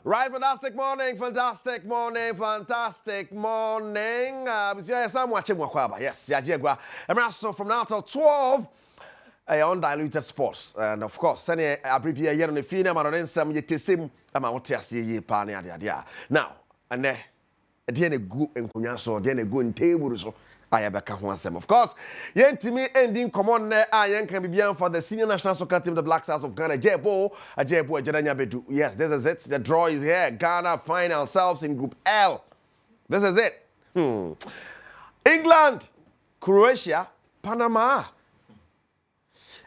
Right, fantastic morning, fantastic morning, fantastic morning. Yes, I'm watching Wakwaba. Yes, Yajegwa. I'm also from now till 12. Undiluted sports. And of course, send a brief year on the film, and some yetim, I'm out to see ye pani. Now, and there, a good and kunyaso, then a good table. So I have a count. Of course, yen to me ending common I can be beyond for the senior national soccer team, the Black Stars of Ghana. Jebo, Jedanya Bedu. Yes, this is it. The draw is here. Ghana find ourselves in Group L. This is it. England, Croatia, Panama.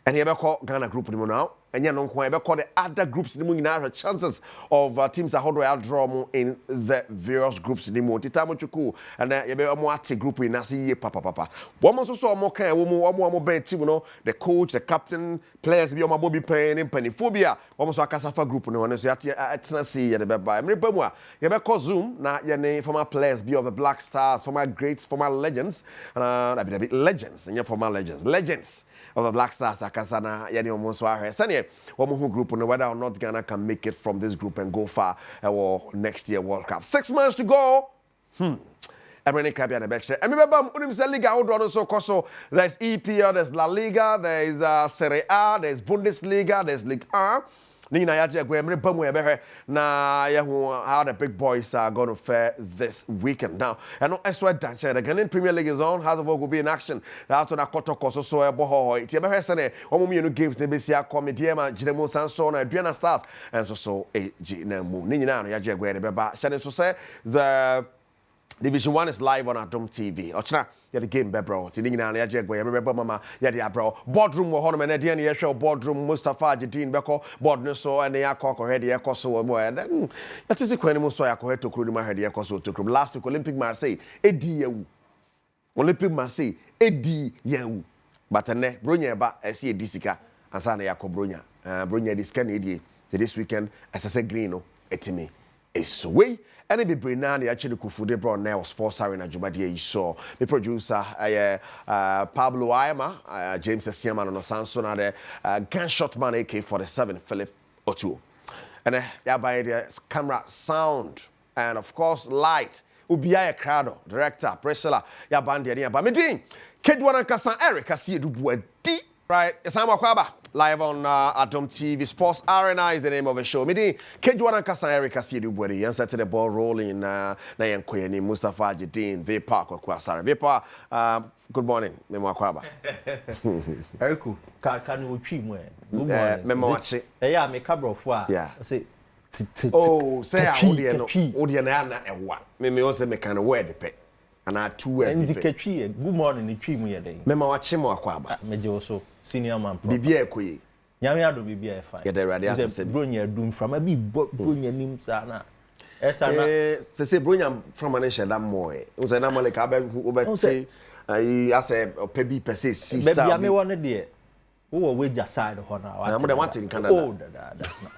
And here we call Ghana group now. And you know, we call the other groups have chances of teams that hold draw in the various groups Titamu and you be more group in Nasi Papa. One more so more kind one team, you know, the coach, the captain, players be on my bobby pain in Peniphobia. Almost a Casafa group no one is at Tennessee at the bed by Mribamwa. You be call Zoom, now your name for my players be of the Black Stars, for my greats, for my legends, and a bit legends, and you're for my legends. Of the Black Stars, Akasana, Yani Omosware. Sanya, one group on whether or not Ghana can make it from this group and go far or next year World Cup. 6 months to go. Everything can be an extra. And remember, Liga, so there's EPL, there's La Liga, there's Serie A, there's Bundesliga, there's Ligue 1. Nina yaje gwemre bamu ebe na how the big boys are going to fare this weekend. Now, I know Eswa Danche, the Ghanaian Premier League is on. House of Oak will be in action. After that, Koto so a boho. It's a sene. Omumi games the BCA comediema, Jinemo Sanson, Adriana Stars, and so a Jinemu. Nina yaje gwemre. Shannon so say the Division 1 is live on Adom TV. Ochna, the game, bro. Tinina, Yajegway, remember, Mama, Yadia, bro. Boardroom, Mohamed, and Diana, show boardroom, Mustafa, Jadine, Beko, Boardnuso, and the Yakok, or Heady Ekoso, and then that is a quenimus so I could to Kuruma Heady Ekoso to last week Olympic Marseille, Eddie Olympic Marseille, Eddie Yau. But a ne, Brunia, but I see a Disica, and Sana Yako Brunia, Brunia, this Kennedy, this weekend, as I said, Greeno, Etime, is way. And be Brinani actually Kufude brought now sports arena Jumadia saw the producer Pablo Ayama, James Siaman on Sanson and the gunshot man AK-47 Philip Otu. And by the camera sound and of course light Ubia Crowdo, director, Priscilla, Yabandia, Bamidin, Kedwana Kasan Eric, I see you do right, it's Kwaba. Live on Adom TV. Sports Arena is the name of the show. Midi, Kejuana Kasa Erica Sidu Bwedi, and set the ball rolling Nayan Kweni, Mustafa Jadine, Vepa, Kwasara. Vepa, good morning, Memo Kwaba. Ericu, can you treat me? Good morning. Memo, yeah, me cabro for. Yeah. Oh, say I Odiana and what? Meme also make kind of word the pet. And I 2 words. And the catchy, good morning, the tree me a day. Memo Chimo Kwaba. Major also. Senior man, Bibia Kui. Yamia do Bibia fine. Get the radiation. Brunia doom from a big Brunia Nimsana. To say Brunia from an issue that more. It was an amole cabin who say, I say, Pebby per se, sister. Baby, I may want a dear. Who will wait your side of honor? I'm the one in Canada. Oh, that's not.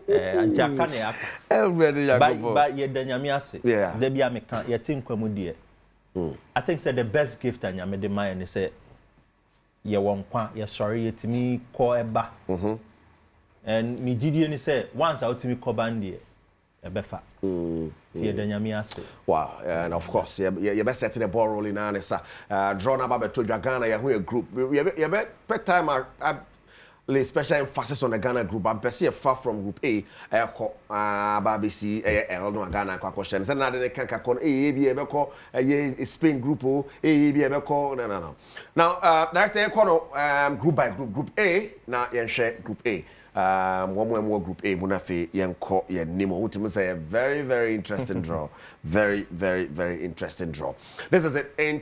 And Jacania. But yet, then Yamiasi. Yeah. Debia me can't yet think when we dear. I think said the best gift and Yamade Maya and say, you won't sorry to me call a back. And me Gideon say once out to me Cobandi a befa. Wow, and of course, you best set the ball rolling on is drawn up to Ghana, a group. You bet time I lay special emphasis on the Ghana group. I'm perceived far from group A, BBC, no Ghana questions. And now they can't call a Spain group O, no. Now, director group by group A, now you share group A. One more group A, Munafe, Yanko, Nemo, which say a very, very interesting draw. Very, very, very interesting draw. This is it. And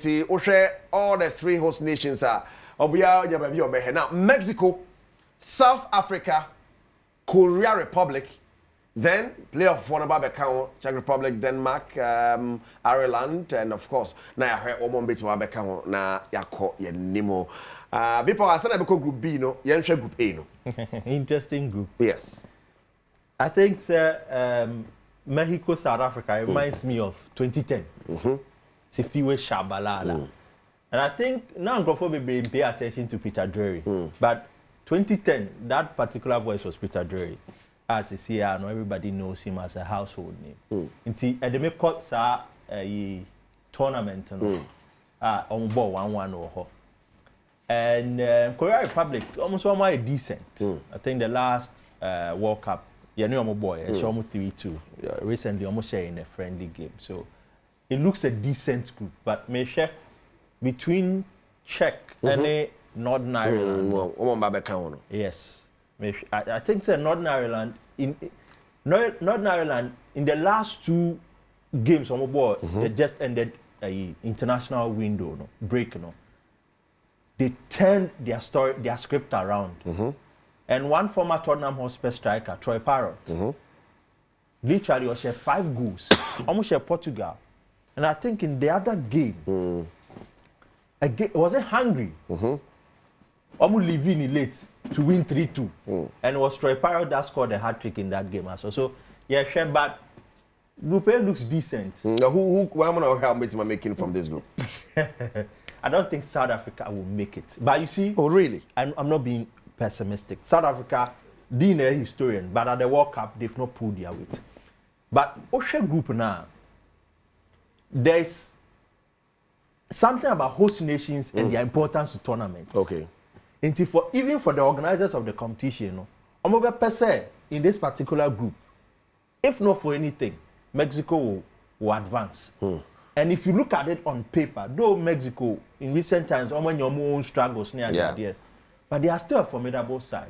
all the 3 host nations are now Mexico, South Africa, Korea Republic, then playoff one about account, Czech Republic, Denmark, Ireland, and of course, now I heard one bit about account, na Yako, Nemo. People are saying group B, no, you share group A, no. Interesting group. Yes. I think Mexico, South Africa reminds me of 2010. Sifiwe Shabalala. And I think now I'm going to pay attention to Peter Drury. But 2010, that particular voice was Peter Drury. as a CR, no, everybody knows him as a household name. Inti at the make sa a tournament on board 1-1 or ho. And Korea Republic almost one decent. I think the last World Cup, yeah, no boy, it's almost 3-2. Recently, almost sharing a friendly game. So it looks a decent group, but may share between Czech and Northern Ireland. Yes, I think that Northern Ireland in the last 2 games on board, they just ended a international window break. They turned their script around. And one former Tottenham Hotspur striker, Troy Parrott, literally was 5 goals, almost Portugal. And I think in the other game, was it Hungary? Almost leaving late to win 3-2. And it was Troy Parrott that scored a hat-trick in that game. So yeah, sure, but group A looks decent. Who am I making from this group? I don't think South Africa will make it. But you see... Oh, really? I'm not being pessimistic. South Africa, being a historian, but at the World Cup, they've not pulled their weight. But Osha group now, there's something about host nations and their importance to tournaments. Okay. And even for the organizers of the competition, in this particular group, if not for anything, Mexico will advance. And if you look at it on paper, though Mexico in recent times, when your own struggles near the idea, but they are still a formidable side.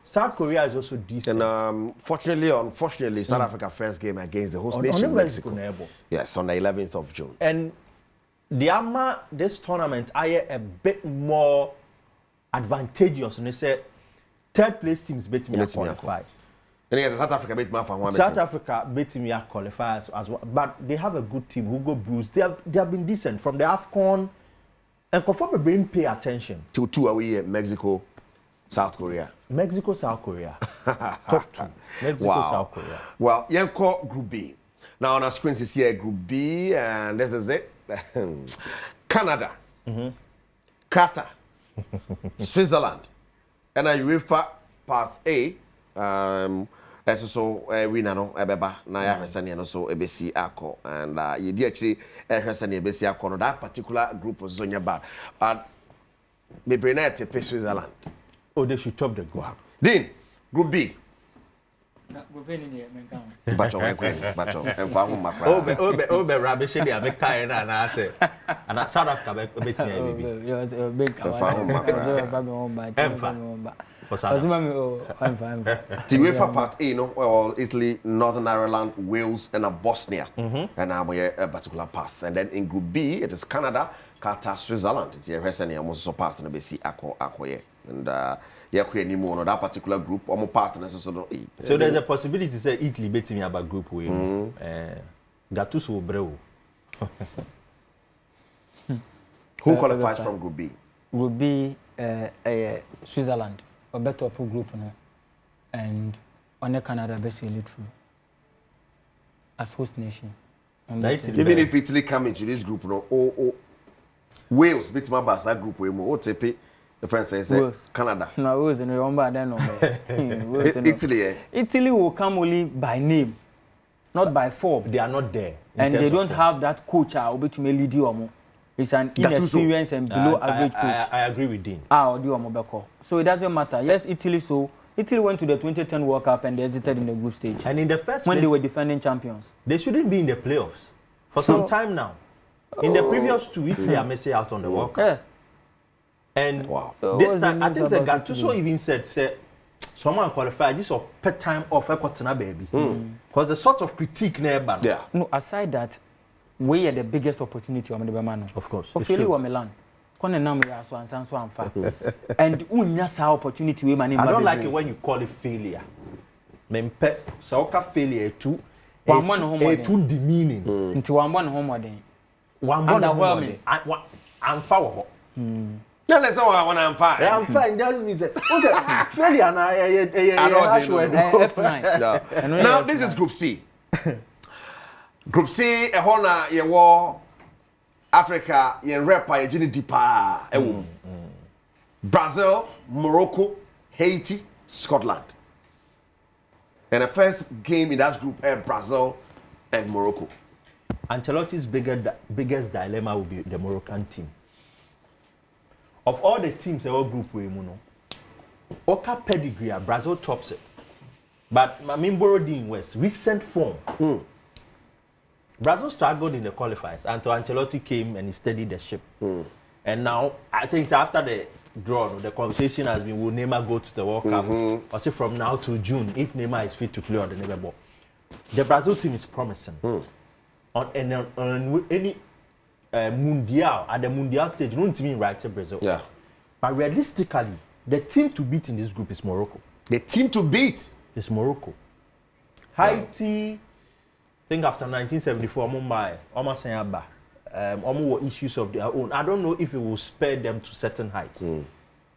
South Korea is also decent. And unfortunately, South Africa first game against the host nation, Mexico. Yes, on the 11th of June. And this tournament, I a bit more advantageous. And they say third place teams beat me qualify. And South Africa beat me for one. South Africa beat me qualify as well. But they have a good team. Hugo Bruce. They have been decent from the AFCON. And conform the brain pay attention. To 2 away Mexico, South Korea. Mexico, South Korea. Top 2. Mexico, South Korea. Well, you call Group B. Now on our screens is here Group B, and this is it. Canada, Qatar, Switzerland, and a UEFA Path A. That's so we know Ebeba Naya Hassani and so ABC Ako, and you actually Hassani ABC Ako. That particular group was Zonia Bar, but me bring it to Switzerland. Oh, they should top the group. Then Group B. Bacho, and found my oh, be rubbish. I make kind and I say, and South Africa, big for South Africa. The UEFA Part A, well, Italy, Northern Ireland, Wales, and Bosnia, and I'm a particular path. And then in Group B, it is Canada, Qatar, Switzerland. It's here, and I'm also part of the BC Ako, and that particular group, I'm partners. So there's a possibility to say Italy beating me about Group A. Gattuso Breu. Who qualifies from Group B? Group B, Switzerland. A better group now, and on Canada basically true as host nation. Even if Italy come into this group, Wales beat my bass that group. The French say Canada. No, Wales and remember then Italy. Italy will come only by name, not by form. They are not there, and they don't have that coach who will lead you. It's an inexperienced and below average coach. I agree with Dean. So it doesn't matter. Yes, Italy went to the 2010 World Cup and they exited in the group stage. And in the first when place, they were defending champions. They shouldn't be in the playoffs for some time now. In the previous 2 weeks, they are missing out on the World Cup. And this time, I think Gattuso even said, someone qualified this or per time off baby. Because the sort of critique never. Yeah. No, aside that, we are the biggest opportunity on the man. Of course. For failure or Milan. And unyasa opportunity we man. I don't like it when you call it failure. Mempe soccer failure too. Too demeaning. Into one home then. Underwhelming. I'm foul. No, that's all I want. I'm fine. I'm fine. Just means failure. Now this is Group C. Group C, a honor, ye war Africa, ye repa, ye jini deeper. Brazil, Morocco, Haiti, Scotland. And the first game in that group are Brazil and Morocco. Ancelotti's biggest dilemma will be the Moroccan team. Of all the teams in our group, Oka pedigree, Brazil tops it. But Mimboro was recent form. Brazil struggled in the qualifiers until Ancelotti came and he steadied the ship. And now, I think after the draw, the conversation has been, will Neymar go to the World Cup? Or say from now to June, if Neymar is fit to play on the Neymar ball. The Brazil team is promising. On any Mundial, at the Mundial stage, you don't mean right to Brazil. Yeah. But realistically, the team to beat in this group is Morocco. The team to beat is Morocco. Haiti, I think after 1974, almost issues of their own. I don't know if it will spare them to certain heights.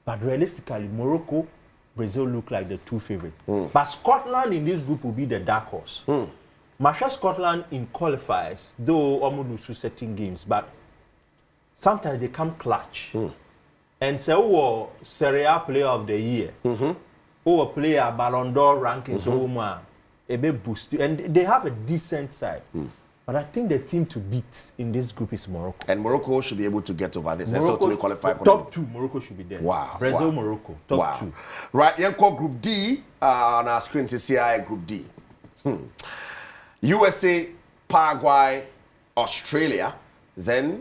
But realistically, Morocco, Brazil look like the two favorites. But Scotland in this group will be the dark horse. Masha Scotland in qualifiers, though almost lose certain games, but sometimes they come clutch. And so, Serie A Player of the Year, or player Ballon d'Or rankings, a bit boosted, and they have a decent side. But I think the team to beat in this group is Morocco. And Morocco should be able to get over this. Morocco, qualify top two, Morocco should be there. Wow. Brazil, Morocco, top two. Right, you call Group D on our screen, CCI Group D. USA, Paraguay, Australia, then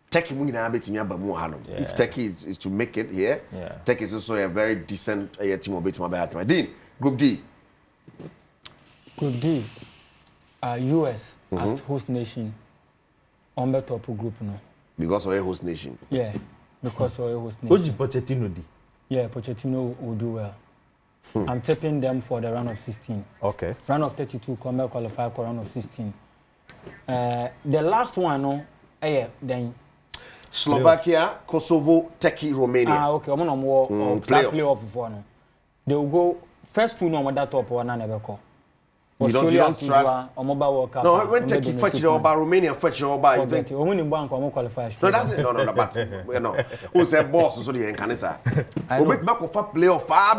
Turkey. If Turkey is to make it here, Turkey is also a very decent team of Dean, Group D. Group D, US as host nation on the top group now. Because of a host nation. Yeah, because of a host nation. What Pochettino did? Yeah, Pochettino will do well. I'm tipping them for the round of 16. Okay. Round of 32, Colombia qualify for round of 16. The last one, then Slovakia, Kosovo, Turkey, Romania. Okay. I'm on more playoff for no. They will go first two no that top one never call. You don't trust. No, when Turkey fetch the Oba, Romania fetch the Oba, you think? No, that's it. No, but you know, who's a boss? So the Encanesa. We make back of playoff far.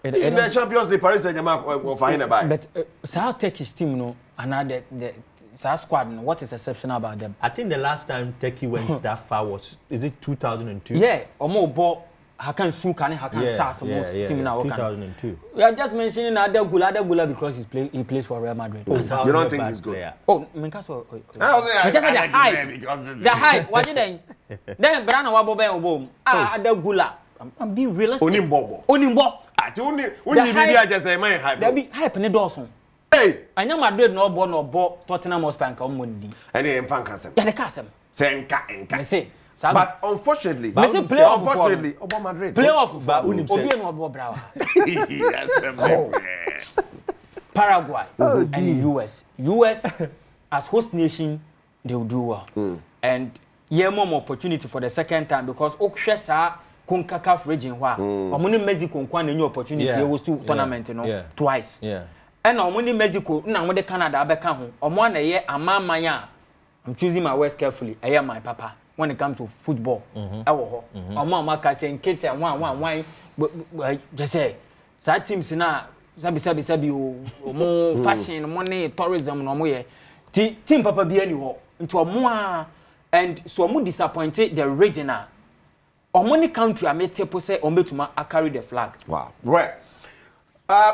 In the Champions League, Paris Saint-Germain will find a buy. But how Turkish team, no, and the squad, what is exceptional about them? I think the last time Turkey went that far was, is it 2002? Yeah, Omo ball. Hakan Sukani, Hakan Sas, most team now. 2002. We are just mentioning Adom because he plays for Real Madrid. You don't think he's good? Player. Oh, Minkaso. The hype. What you think? Then Brana Wabobe Obom. Adom I'm being realistic. Onimbo. I just say my hype. There be hype in the Dawson. Hey! I know Madrid no born or bought Tottenham or Spank on Monday. And he fan cancer. Yeah, the Casem. Say, but unfortunately, Oba Madrid. Playoff, but Obi no Oba Brava. Paraguay and US. US as host nation, they will do well. And more opportunity for the second time because Okshesa CONCACAF region where Omuni Mexico won a new opportunity. It was two tournament, twice. Yeah. And Omuni Mexico, now with the Canada, Abeka, Omwana ye Amamaya. I'm choosing my words carefully. I am my papa. When it comes to football, Mama saying kids and one, just say, that teams now, Sabi, more fashion, money, tourism, no more. Team Papa be anywhere into a more, and so more disappointed the regional. Or money country, I made people say, Ombetuma, I carry the flag. Wow, right.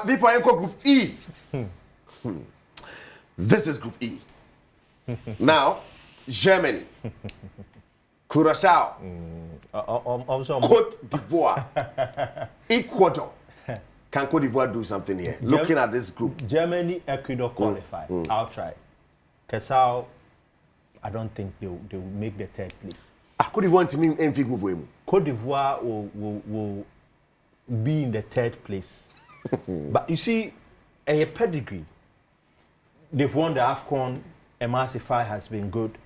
Group E. This is Group E. Now, Germany. Curaçao, Cote d'Ivoire, Ecuador. Can Cote d'Ivoire do something here? Looking at this group. Germany, Ecuador qualify. I'll try. Curaçao, I don't think they will make the third place. Cote d'Ivoire to me MV group. Cote d'Ivoire will be in the third place. But you see, a pedigree. They've won the AFCON. MRC5 has been good.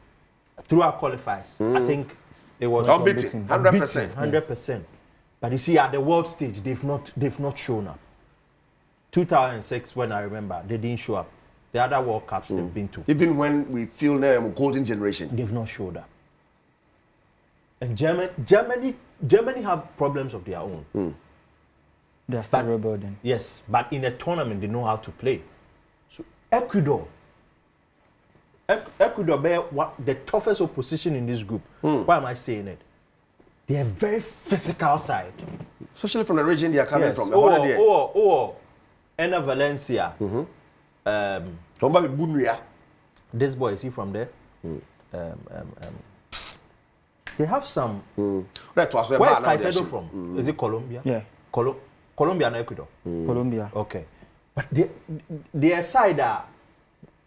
Throughout qualifiers, I think it was unbeaten, 100%. But you see, at the world stage, they've not shown up. 2006, when I remember, they didn't show up. The other World Cups they've been to, even when we feel them golden generation, they've not showed up. And Germany have problems of their own. They're still rebuilding. Yes, but in a tournament, they know how to play. So Ecuador bear what the toughest opposition in this group. Why am I saying it? They are very physical side. Especially from the region they are coming from. Enna Valencia. This boy, is he from there? They have some. Where is Caicedo from? Is it Colombia? Yeah. Colombia and Ecuador? Colombia. Okay. But they aside that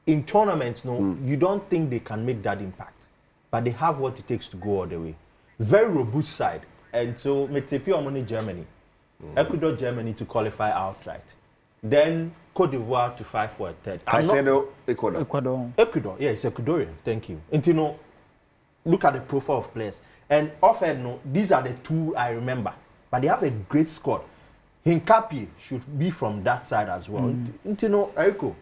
in tournaments, you don't think they can make that impact. But they have what it takes to go all the way. Very robust side. And so, Metepi Germany. Ecuador, Germany to qualify outright. Then Cote d'Ivoire to fight for a third. Caicedo, Ecuador. Ecuador, yeah, it's Ecuadorian. Thank you. And you know, look at the profile of players. And often, these are the two I remember. But they have a great squad. Hincapi should be from that side as well. You know, Eriko,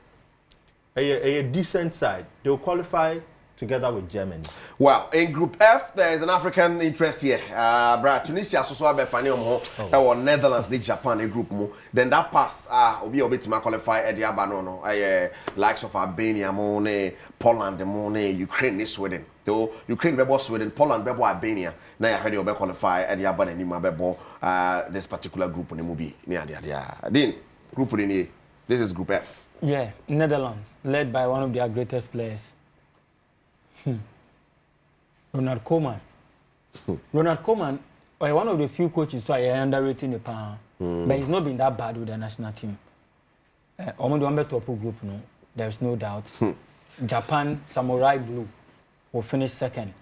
a decent side. They will qualify together with Germany. Well, in Group F, there is an African interest here. Tunisia, or Netherlands, Japan, a group more. Then that path, will be to qualify at the Abanono, likes of Albania, Poland, Ukraine, Sweden. Though Ukraine, Bebo, Sweden, Poland, Bebo, Albania. Now I heard you will qualify at the Abanima Bebo, this particular group in the movie. Then, group in here. This is Group F. Yeah, Netherlands, led by one of their greatest players. Ronald Koeman. Ronald Koeman, one of the few coaches who are underrating the power, but he's not been that bad with the national team. Omodo top group, no, there's no doubt. Japan, Samurai Blue, will finish second.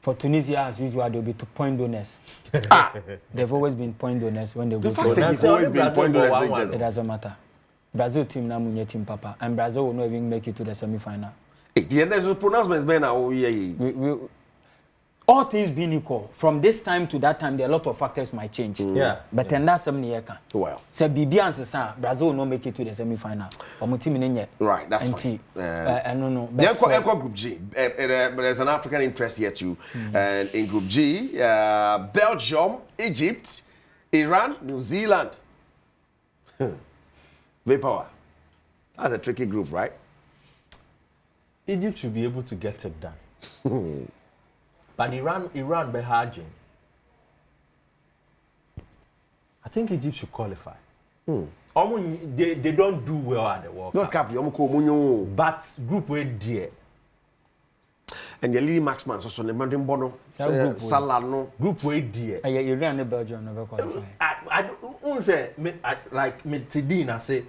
For Tunisia, as usual, they'll be 2 point donors. They've always been point donors when they go to the always been point donors. It doesn't matter. Brazil team now munye team papa, and Brazil will not even make it to the semi-final. The end pronouncement is all things being equal, from this time to that time, there are a lot of factors might change. Yeah. But then that's something you can. Well. So Brazil will not make it to the semi-final. Right, that's fine. I don't know. Group G. There's an African interest here too. And in Group G, Belgium, Egypt, Iran, New Zealand. Power. That's a tricky group, right? Egypt should be able to get it done. But Iran Behajin. I think Egypt should qualify. They don't do well at the World Cup. But group way dear. And your Lily Maxman, so the Mandin Bono, Salano. Group way dear. Iran and Belgium never qualify. I don't say, like Metidine, I say,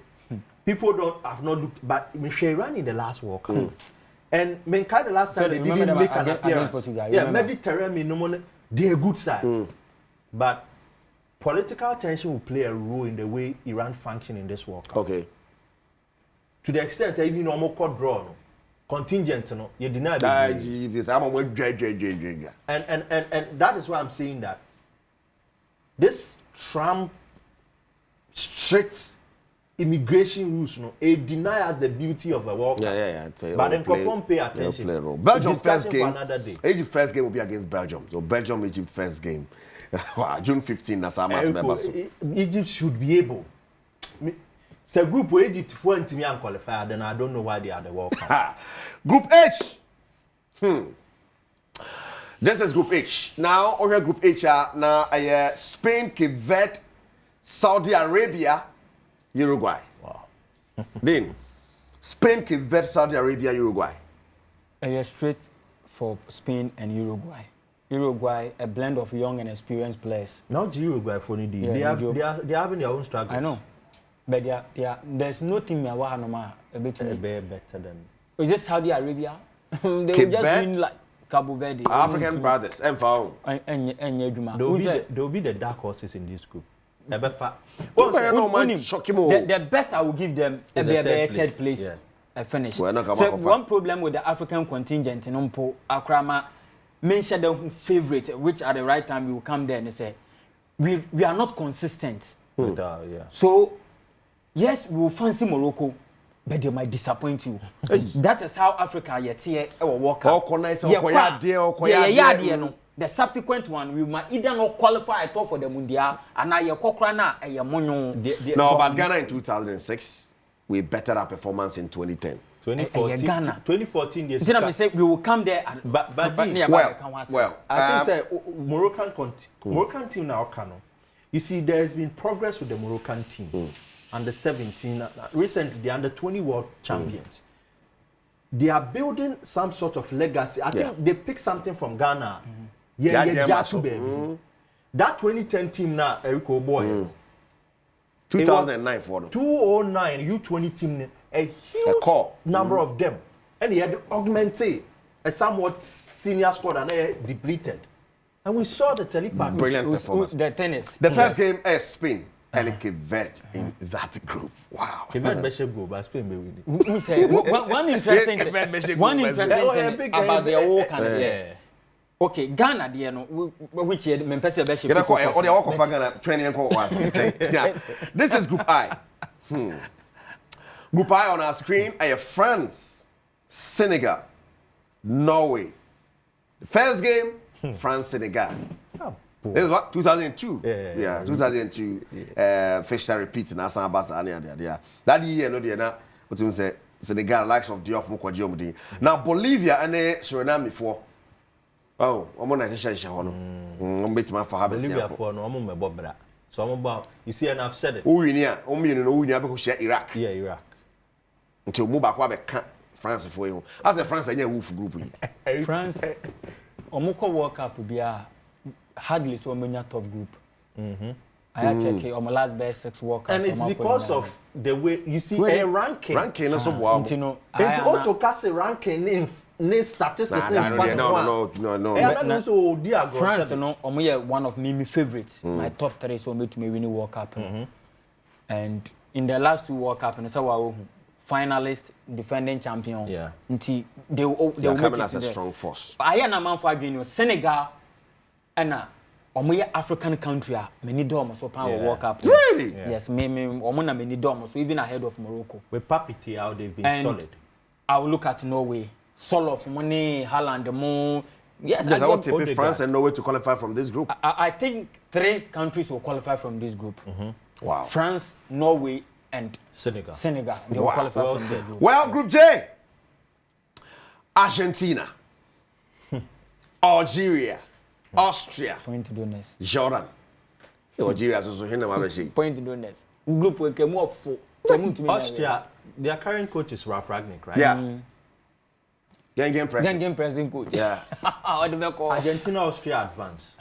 people have not looked, but Iran in the last World Cup. And the last time they didn't make an appearance. Yeah, Mediterranean, they're a good side. But political tension will play a role in the way Iran function in this World Cup. Okay. To the extent that even almost court draw, contingent, you deny it. And that is why I'm saying that this Trump strict immigration rules, it denies the beauty of a World Cup. But then perform pay attention. Belgium first game. Egypt first game will be against Belgium. So Belgium Egypt first game. June 15. That's our match members. Egypt should be able. It's a group where Egypt for and qualified, then I don't know why they are the World Cup. Group H. This is Group H. Now, over Group H now Spain, Cape Verde, Saudi Arabia, Uruguay. Wow. Then Spain, Cape Verde, Saudi Arabia, Uruguay. Straight for Spain and Uruguay. Uruguay, a blend of young and experienced players. Not Uruguay for the they are having their own struggles. I know. But there's no team a bit better than. Is this Saudi Arabia? They will just win like Cabo Verde. African brothers, and they will be the dark horses in this group. The best I will give them is a third place. Yeah. Finish. So one problem with the African contingent in Umpo, Akrama, mention the favorite, which at the right time you will come there and say, we are not consistent. So, yes, we will fancy Morocco, but they might disappoint you. That is how Africa yet here will walk out. the subsequent one we might either not qualify at all for the Mundial and I kokra na e monyo. No, but Ghana in 2006 we bettered our performance in 2010. 2014 years. Then I say we will come there and but well, I think Moroccan team now cano. You see, there's been progress with the Moroccan team. Under 17, recently the under 20 world champions. They are building some sort of legacy. I think they picked something from Ghana. That 2010 team now, Erico Boy. 2009 for them. 2009 U20 team, a huge number of them. And he had augmented a somewhat senior squad and they depleted. And we saw the telepath. Brilliant performance. The tennis. The first game is Spain. And Quebec in that group. Wow. Quebec Bishop go, but Spain be winning. One interesting thing about the whole country. Okay, Ghana, dear, no, which year, Mempesa Bishop. This is Group I. Group I on our screen are France, Senegal, Norway. The first game, France, Senegal. This is what 2002. Yeah, 2002. Fisher repeats in Asan Abasa and there. That year, no, dear, now what you say? Senegal likes of Diouf Mukwajiomudi. Now Bolivia and Suriname before. Oh, I'm gonna say Shahono. I'm betting my for Bolivia for no, I'm Bobra. So I'm about. You see, and I've said it. Oh, you know, because share Iraq. Yeah, Iraq. Until Mubakwa France for you. As a France, I know Wolf group. France, Omoko World Cup will be a hardly so many top group. I check on my last best 6 World Cup. And it's because of the way you see a ranking. Ranking is so wow. You auto cast ranking in statistics. No. France, no, one of my favorites. My top 3 so made to me win the World Cup. And in the last 2 World Cup, and so finalist, defending champion. Yeah. They will come as a strong force. I am a man for Senegal and African country, many domes so power World Cup. Really? Yes, many domes, so even ahead of Morocco. With Papiti, how they've been solid. I will look at Norway. Soloff, Money, Haaland, the more. Yes, I would tip France and Norway to qualify from this group. I think 3 countries will qualify from this group. Wow. France, Norway, and Senegal. They will qualify from this group. Well, Group J. Argentina. Algeria. Austria. Point to donors. Jordan. Algeria is also here. Point to donors. Group will come up for Austria. Their current coach is Ralf Rangnick, right? Yeah. Game pressing coach. Yeah. Argentina, Austria advance.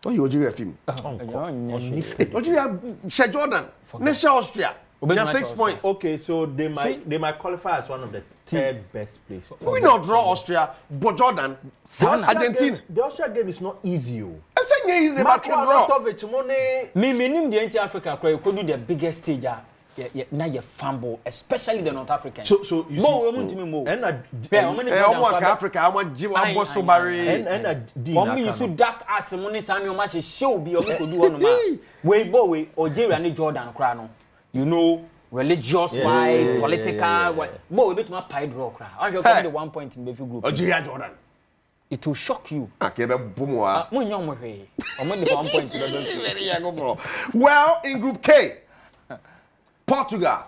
Oh, you Algeria film. Algeria, Jordan. Next Austria. 6 points. Okay, so they might qualify as one of the 3rd best places. We not draw Austria, but Jordan, Argentina. The Austria game is not easy. I'm saying easy, but draw. Me, the anti-Africa could do the biggest stage. Now you fumble, especially the North Africans. So you see, Africa, I want Jim Sobari. And you should dark arts and money, and your match show be able to do one man. Way boy, Algeria and Jordan Crano. You know, religious wise, political. Boy, we bet my pie draw cry. I just got the 1 point in the group. Algeria Jordan. It will shock you. Okay, but boom. Well, in Group K, Portugal,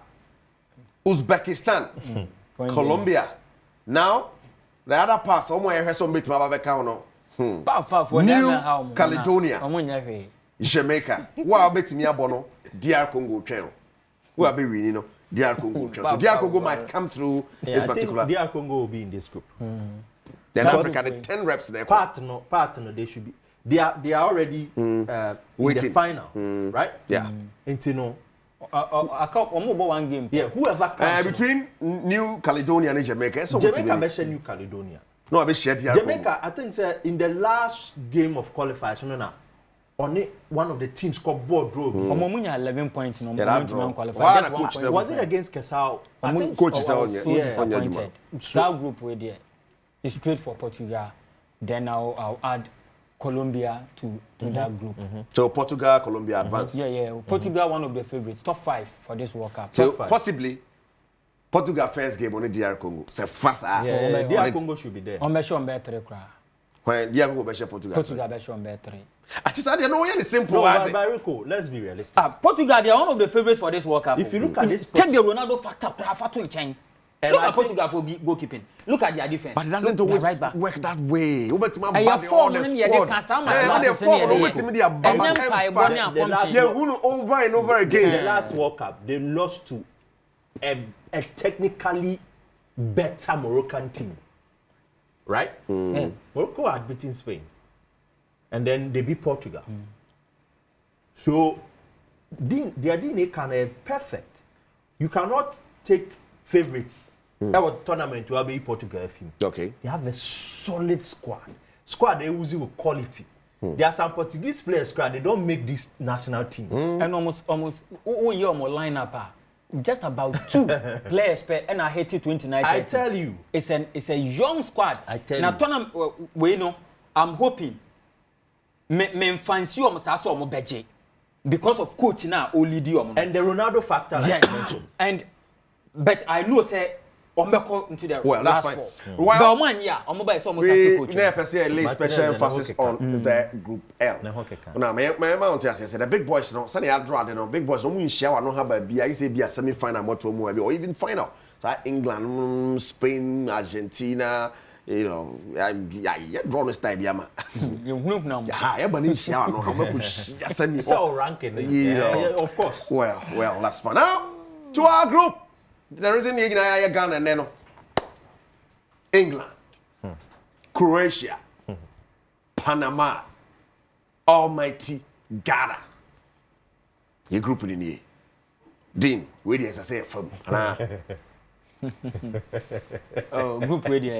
Uzbekistan, Colombia. Now, the other path, New Caledonia, Jamaica. Wow, bet me a bono, DR Congo trail. Who are we, DR Congo trail. So DR Congo might come through this particular. DR Congo will be in this group. Then Africa, the 10 reps there. Partner, they should be. They are already in the final, right? Yeah. And one game. Yeah, whoever comes. Between New Caledonia and Jamaica. So Jamaica mentioned New Caledonia. No, I shared Jamaica, I think in the last game of qualifiers, only one of the teams got board draw. 11 points in qualifier. Was it against Kesau? I think coach is on that group where there is straight for Portugal. Then I'll add Colombia to that group. So Portugal, Colombia advance. Yeah. Portugal, one of the favorites, top 5 for this World Cup. So possibly Portugal first game on the DR Congo. It's a fast. DR Congo should be there. I'm sure I'm better. when the go be Portugal. Portugal be show be 3. I just said they know really simple. No, Rico, let's be realistic. Portugal, they are one of the favorites for this World Cup. If you look at this, take the Ronaldo factor in China. Look at Portugal for goalkeeping. Look at their defense. But it doesn't always work that way. The over and over again. The last World Cup, they lost to a technically better Moroccan team. Right? Morocco had beaten Spain. And then they beat Portugal. So their DNA can be perfect. You cannot take favorites. That was tournament to have Portugal. Okay. They have a solid squad. Squad they use with quality. There are some Portuguese players they don't make this national team. And almost year more lineup. Just about 2 players per and I hate it 29. I tell you. It's a young squad. I tell now, you. Tournament we know I'm hoping me fancy omo budget because of coach now only do and the Ronaldo factor. Yes. And but I know say ombeko into the well, that's fine. Well, one year omo buy so almost coach. We never say lay special emphasis on the group L. Now my mount say the big boys no say they draw the big boys no mu share no have be I say be a semi final moto mu or even final. So England, Spain, Argentina, you know, yeah, draw this time, yeah, man. You look now. Yeah, everybody share no how much send me. So ranking, yeah, of course. Well, that's fun. Now to our group. There isn't Ghana and then England, Croatia, Panama, Almighty Ghana. Your group in the Dean, where as I say from. Group radio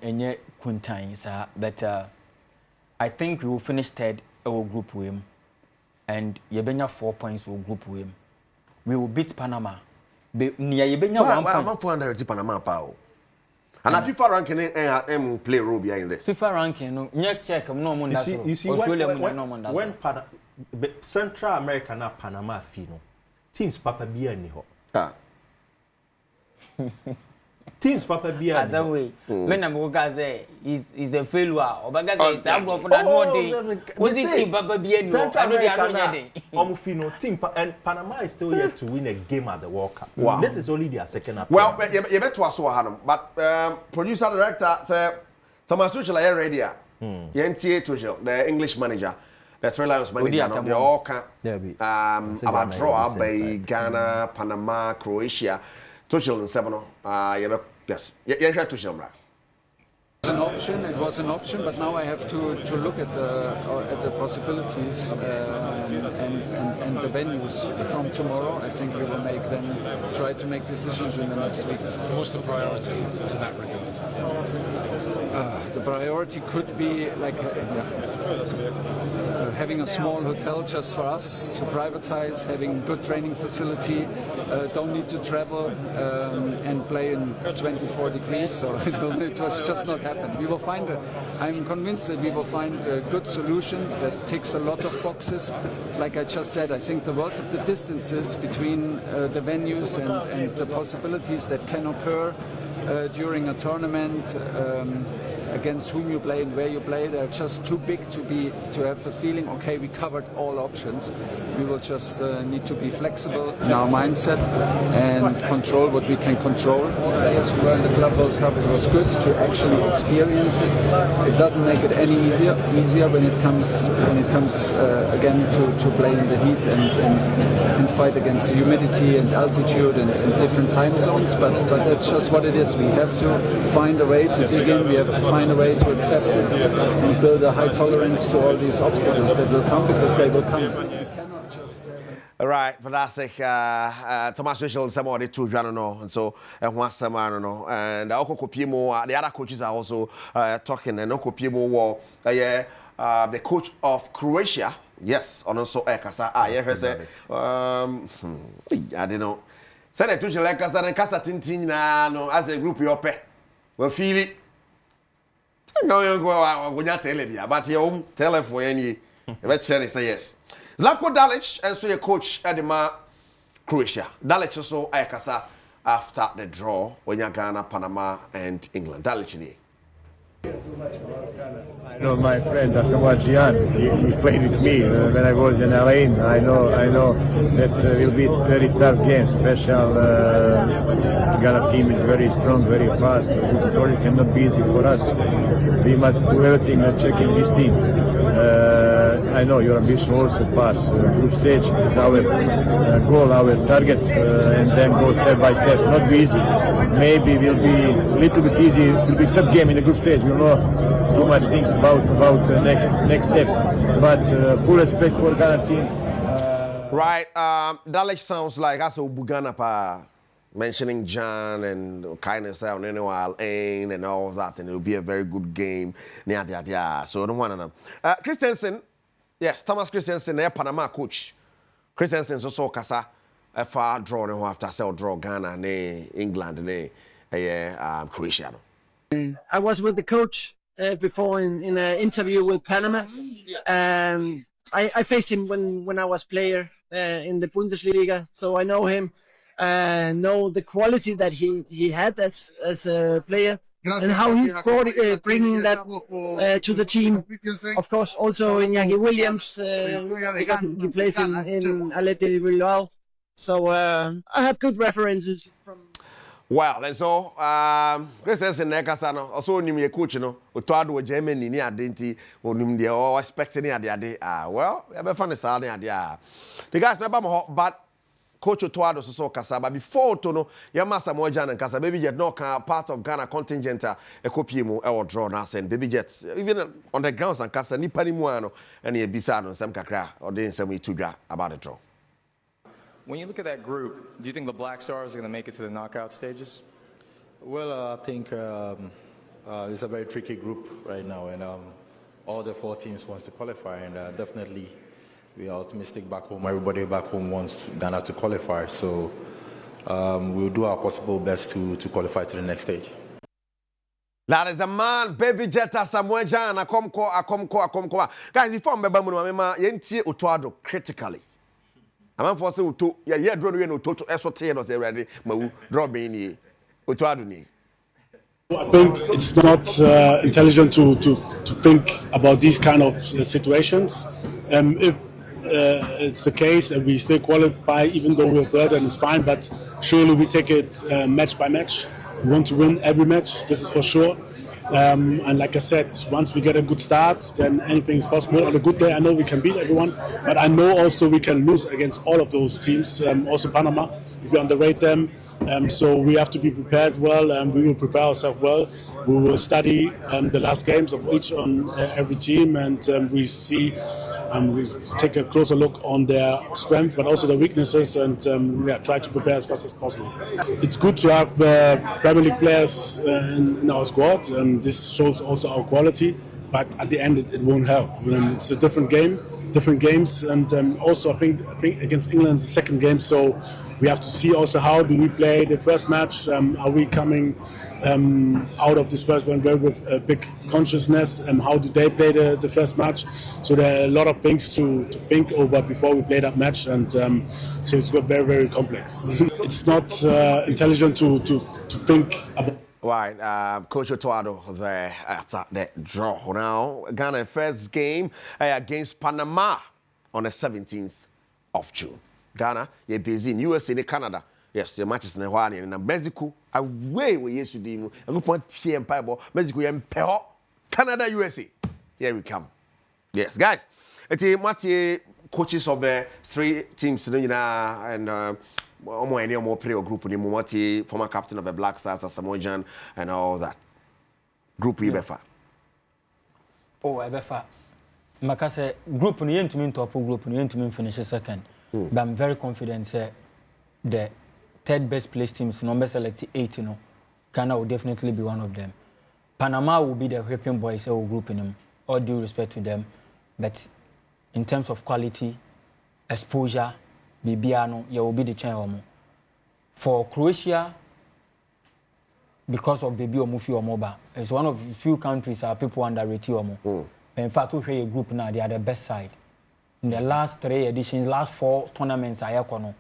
and yet Quintines, but I think we will finish third our group with him, and Yebenya 4 points will group with him. We will beat Panama. Near Yebenya 1 point. I'm 400 Panama power. And a FIFA ranking play role behind this. FIFA ranking, no, check no one. You see when Central America na Panama fino teams Papa Bia ni ho. Teams Papa Bia. As a way, when I'm going say is a failure. Obaga say that go for that one day. What is team Papa Bia? Central America Omufino team and Panama is still yet to win a game at the World Cup. Wow. This is only their second appearance. Well, you better also have but producer director say Thomas Tuchel are ready. NTA Tuchel, the English manager, the Three Lions manager, they all can about draw by Ghana, Panama, Croatia. Tuchel in 7. Yes. Yeah, Tuchel, right? It was an option, but now I have to look at the possibilities and the venues from tomorrow. I think we will try to make decisions in the next weeks. What's the priority in that regard? The priority could be like having a small hotel just for us to privatize, having good training facility, don't need to travel and play in 24 degrees. So it was just not happening. We will find I'm convinced that we will find a good solution that ticks a lot of boxes. Like I just said, I think the world of the distances between the venues and the possibilities that can occur during a tournament against whom you play and where you play, they're just too big to have the feeling, okay, we covered all options. We will just need to be flexible in our mindset and control what we can control. Players who were in the Club World Cup, it was good to actually experience it. It doesn't make it any easier when it comes again to play in the heat and fight against the humidity and altitude and different time zones, but that's just what it is. We have to find a way to dig in, we have to find a way to accept it and build a high tolerance to all these obstacles that will come, because they will come. You cannot just... All right, fantastic. Thomas Tuchel and some of the two, I don't know, and so some I don't know, and the other coaches are also talking, and Okopimo the coach of Croatia, yes, and also Ekasa. I don't know. Send Tuchel Ekasa and Casa Tintin no as a group you pay. We feel it. No, you go tell it, but your own tell for any. Let's say yes. Zlatko Dalic and so your coach Edema Croatia. Dalic also Ekasa after the draw when Ghana, Panama, and England. Dalic I know my friend Asamoah Gyan. He played with me when I was in LA. I know that will be very tough game. Special Ghana team is very strong, very fast. It cannot be easy for us. We must do everything checking this team. I know your ambition also pass group stage is our goal, our target, and then go step by step. Not be easy. Maybe will be a little bit easy. Will be tough game in the group stage. You know too much things about the next step. But full respect for Ghana team. Right. That sounds like that's a Bugana pa mentioning John and kindness out and all that, and it will be a very good game. So I don't want to. Christensen, yes, Thomas Christensen, the Panama coach. Christensen also kasa a far draw after sell draw Ghana, England, Croatia. I was with the coach before in an interview with Panama. I faced him when I was player in the Bundesliga, so I know him. Know the quality that he had as a player and how he's bringing that to the team. Of course, also in Iñaki Williams, he plays in Athletic Bilbao. So I have good references from. Well, and so, Christensen Nekasano, also Nimi coach, Utuado Germany near Dinty, or Nimdia, or expecting the day. Well, ever fun is idea. The guys never more, but Coach Utuado so Kasa, but before Tono, Yamasa Mojan and Kasa, baby jet no part of Ghana contingent, a copiemo or draw us and baby jets, even on the grounds and Kasa, Nipani Muano, and a Bisano, some Kakra, or then some Tuga about the draw. When you look at that group, do you think the Black Stars are going to make it to the knockout stages? Well, I think it's a very tricky group right now, and all the 4 teams wants to qualify, and definitely we are optimistic back home. Everybody back home wants Ghana to qualify, so we'll do our possible best to qualify to the next stage. That is the man, baby Jetta Samuel Jan, Akomko. Guys, if I'm Beba Yenti Utuado critically. I'm for say to yeah draw no to esote no say ready ma draw me ni Utuado ni. I think it's not intelligent to think about these kind of situations. If it's the case and we still qualify, even though we're third, and it's fine. But surely we take it match by match. We want to win every match. This is for sure. And like I said, once we get a good start, then anything is possible. On a good day, I know we can beat everyone, but I know also we can lose against all of those teams. Also Panama, if we underrate them. So we have to be prepared well, and we will prepare ourselves well. We will study the last games of each on every team, and we see, we take a closer look on their strength, but also their weaknesses, and try to prepare as fast as possible. It's good to have Premier League players in our squad, and this shows also our quality. But at the end, it won't help. It's a different game, different games, and also I think against England it's the second game, so. We have to see also how do we play the first match. Are we coming out of this first one with a big consciousness? How do they play the first match? So there are a lot of things to think over before we play that match, and so it's got very, very complex. It's not intelligent to think about. Right, Coach Utuado there after that draw. Now, Ghana first game against Panama on the 17th of June. Ghana, you're busy in USA and Canada. Yes, your matches in Hawaii and Mexico. Away we used to do. A good point here in Piebald. Mexico and Peho. Canada, USA. Here we come. Yes, guys. It's Matty coaches of the 3 teams, and any more player group. Matty, former captain of the Black Stars, Samoa Jan, and all that. Group Ebefa. Oh, Ebefa. Makase group ni yentumin top group ni yentumin finish second. But I'm very confident that the 3rd best placed teams, number select 8, Ghana will definitely be one of them. Panama will be the whipping boys who group in them. All due respect to them, but in terms of quality, exposure, Bibiano, you will be the champion. For Croatia, because of Baby Omufi Omoba, it's one of the few countries our people underrate Omo. In fact, we a group now, they are the best side. In the last 3 editions, last 4 tournaments, I Omo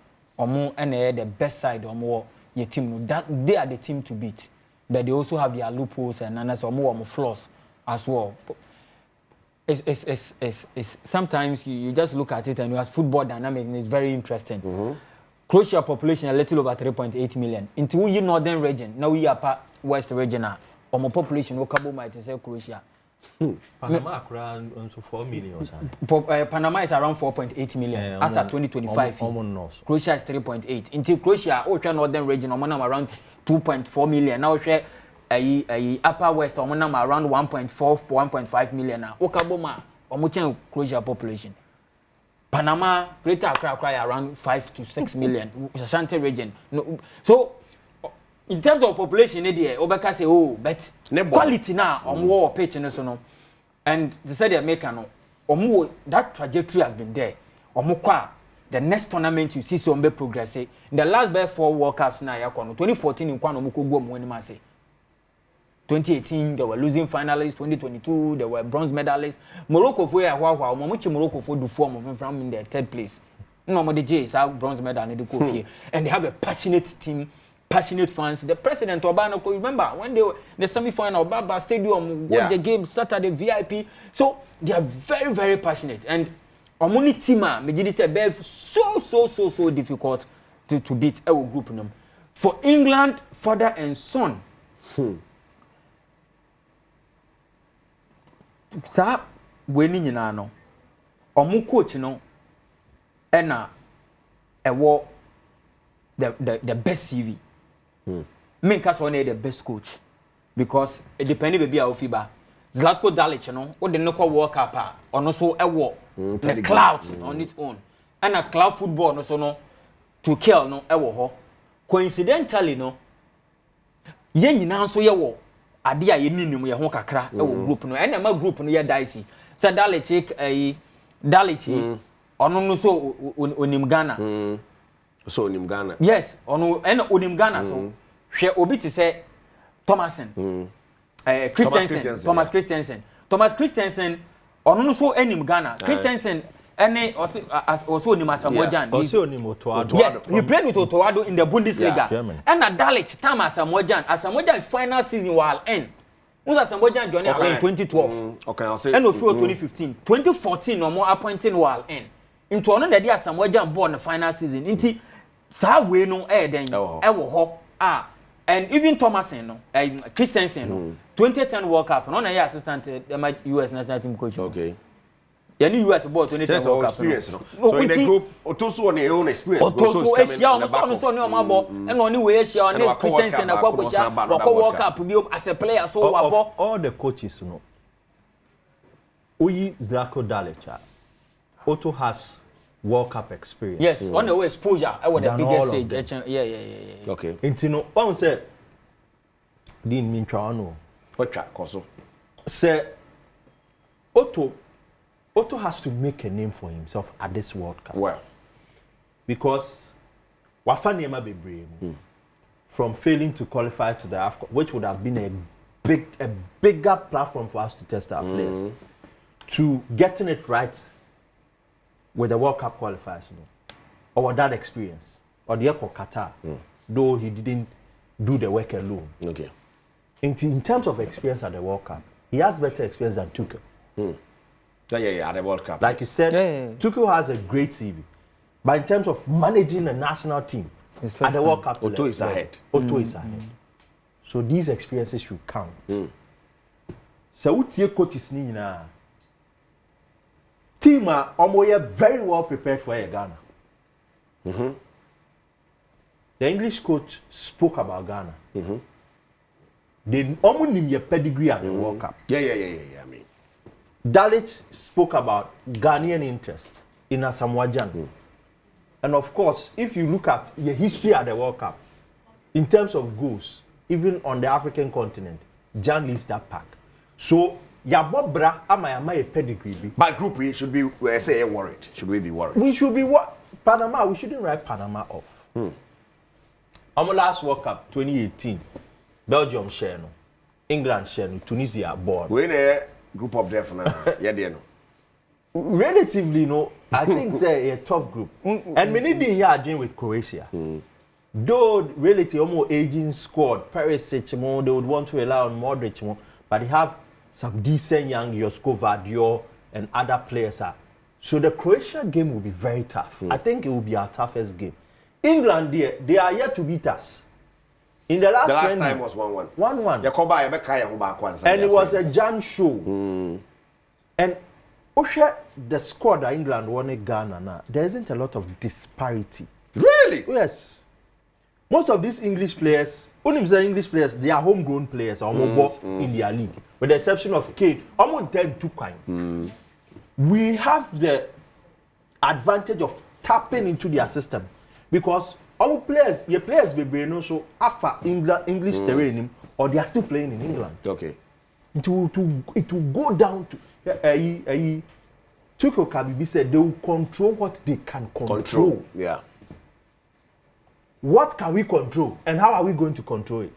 and they are the best side Omo your team. That they are the team to beat. but they also have their loopholes and some more flaws as well. It's sometimes you just look at it and as football dynamic and it's very interesting. Croatia population a little over 3.8 million. Into we northern region, now we are west region. Our population will come might say Croatia. Panama around 4 million. Panama is around 4.8 million as at 2025. Croatia is 3.8. Until Croatia, northern region, around 2.4 million. Now upper west, around 1.5 million. Now, Okaboma, Croatia population. Panama, Greater Accra, around 5 to 6 million. Ashanti region. No, so. In terms of population, Obeka say, oh, but quality now on war pitch and so on. And they said the American, that trajectory has been there. The next tournament you see some progress. In the last 4 World Cups now, 2014 in Kwano Mukugo Mwenimase. 2018 they were losing finalists. 2022 they were bronze medalists. Morocco for Morocco for the form from in the 3rd place. No more the J is bronze medal in the Kofi, and they have a passionate team. Passionate fans. The president Obama, remember when they were in the semi-final, Baba Stadium, won the game, Saturday VIP. So they are very, very passionate. And Omuni Tima, Mejidi said, so difficult to beat our group. For England, father and son. Sa winning in ano. Omu coach no, ena ewo the best CV. Me case one the best coach because it depends baby how FIBA. Zlatko Dalic no, o de no ko World Cup ono so ewo the clout on its own. And a cloud football no so no to kill no ewo ho. Coincidentally no, yen nyina so yewo ade a yeninim ye ho kakra ewo group no. And ma group no ye dicey. Say Dalic ono no so onim Ghana. So onim Ghana. Yes, ono onim Ghana so. Hwe obi te say Thomason. Thomas Christensen. Thomas Christensen ono no so enim Ghana. Christensen ene also onim Asamoah. Also onim Otoado. Yes, he played with Otoado in the Bundesliga. And Dalic time Asamoah final season while end. Who's Asamoah joined in 2012. Okay, I'll say. And of 2015. 2014 no more appointing while end. Into ono dey Asamoah born the final season. Inti sa we no den ewo ho and even Thomason no Christensen no 2010 World Cup no na ye assistant US national team coach. Okay. Yani US ball 2010 World Cup experience no. So in the group Otoso on your own experience. Otoso Asia on so no mabo and only we Asia on Christensen na kwa World Cup as a player so wabo all the coaches no. Oyi Zlatko Dalic. Otto has World Cup experience. Yes, on the way exposure, I was the biggest stage. Yeah. Okay. Intino, one said, didn't mean Trano. What track, Koso? Say, Otto has to make a name for himself at this World Cup. Well, because Wafani Ema be brave from failing to qualify to the AFCON, which would have been a bigger platform for us to test our players, to getting it right with the World Cup qualifiers, or that experience, or the Eco Qatar, though he didn't do the work alone. Okay. In terms of experience at the World Cup, he has better experience than Tuchel. Yeah, at the World Cup. Like he said, Tuchel has a great CV, but in terms of managing a national team at the World Cup, Otto is ahead. Otto is ahead. So these experiences should count. So what your coaches need now? Team are very well prepared for Ghana. The English coach spoke about Ghana. They almost need your pedigree at the World Cup. Yeah. I mean, Dalic spoke about Ghanaian interest in Asamoah. And of course, if you look at your history at the World Cup, in terms of goals, even on the African continent, Jan leads that pack. So, Yabobra ama a pedigree. But group we should be worried. Should we be worried? We should be Panama. We shouldn't write Panama off. Our last World Cup 2018, Belgium share no, England share no, Tunisia born. We in a group of death now. Yeah, Relatively no, I think it's a tough group. And many did here again with Croatia. though reality almost aging squad, Perisic, they would want to rely on Modric, but they have some decent young Josko Vardiol and other players. So the Croatia game will be very tough. I think it will be our toughest game. England, they are yet to beat us. In the last time was 1-1. 1-1. And it was a Jan show. And the squad that England won in Ghana now, there isn't a lot of disparity. Really? Yes. Most of these English players, they are homegrown players in their league. With the exception of Kane, almost 10-2 we have the advantage of tapping into their system because our players, your players be no so after English terrain or they are still playing in England. Okay. It will go down to Tuchel Kabibi said they will control what they can control. Yeah. What can we control and how are we going to control it?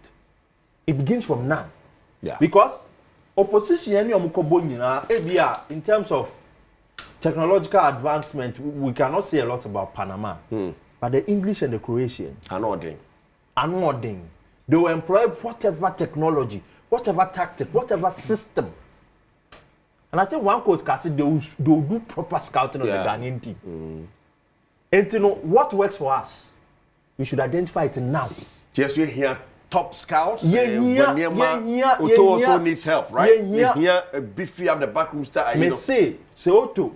It begins from now. Yeah. Because opposition in terms of technological advancement, we cannot say a lot about Panama. But the English and the Croatians are nodding. They will employ whatever technology, whatever tactic, whatever system. And I think one coach can say they will do proper scouting of the Ghanaian team. And to know what works for us, we should identify it now. Yes, we hear top scouts. Otto also needs help, right? Here, beefy up the backroom star. Say Otto,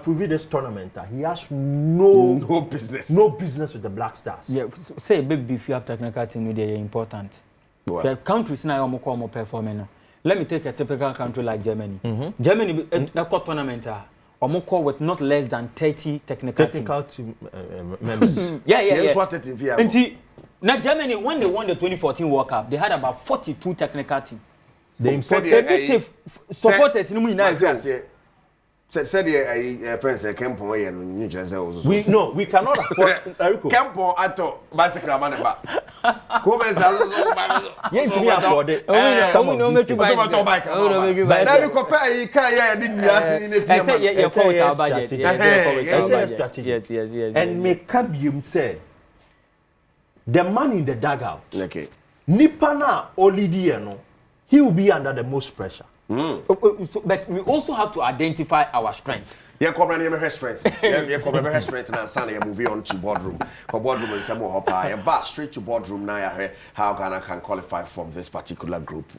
proving this tournament, he has no business with the Black Stars. Yeah, say big beefy up technical team, they are important. Well, the countries now are more performing. Let me take a typical country like Germany. Germany, a tournament, or with not less than 30 technical team members. Yeah. Now Germany, when they won the 2014 World Cup, they had about 42 technical teams. The important supporters in the United said friends Kempo we cannot afford Kempo ato bicycle man ba. Ko be afford it. Some no make bike. Na we compare you can ya did nuase in the PM. I say your quota budget. Yes. And make Kabium said the man in the dugout. Okay. Nipa na Olidi no, he will be under the most pressure. But we also have to identify our strength. Yeah, come on, your strength. Yeah, come on, your strength. And Sunday, moving on to boardroom. Boardroom is some more hopper. But straight to boardroom now. How Ghana can qualify from this particular group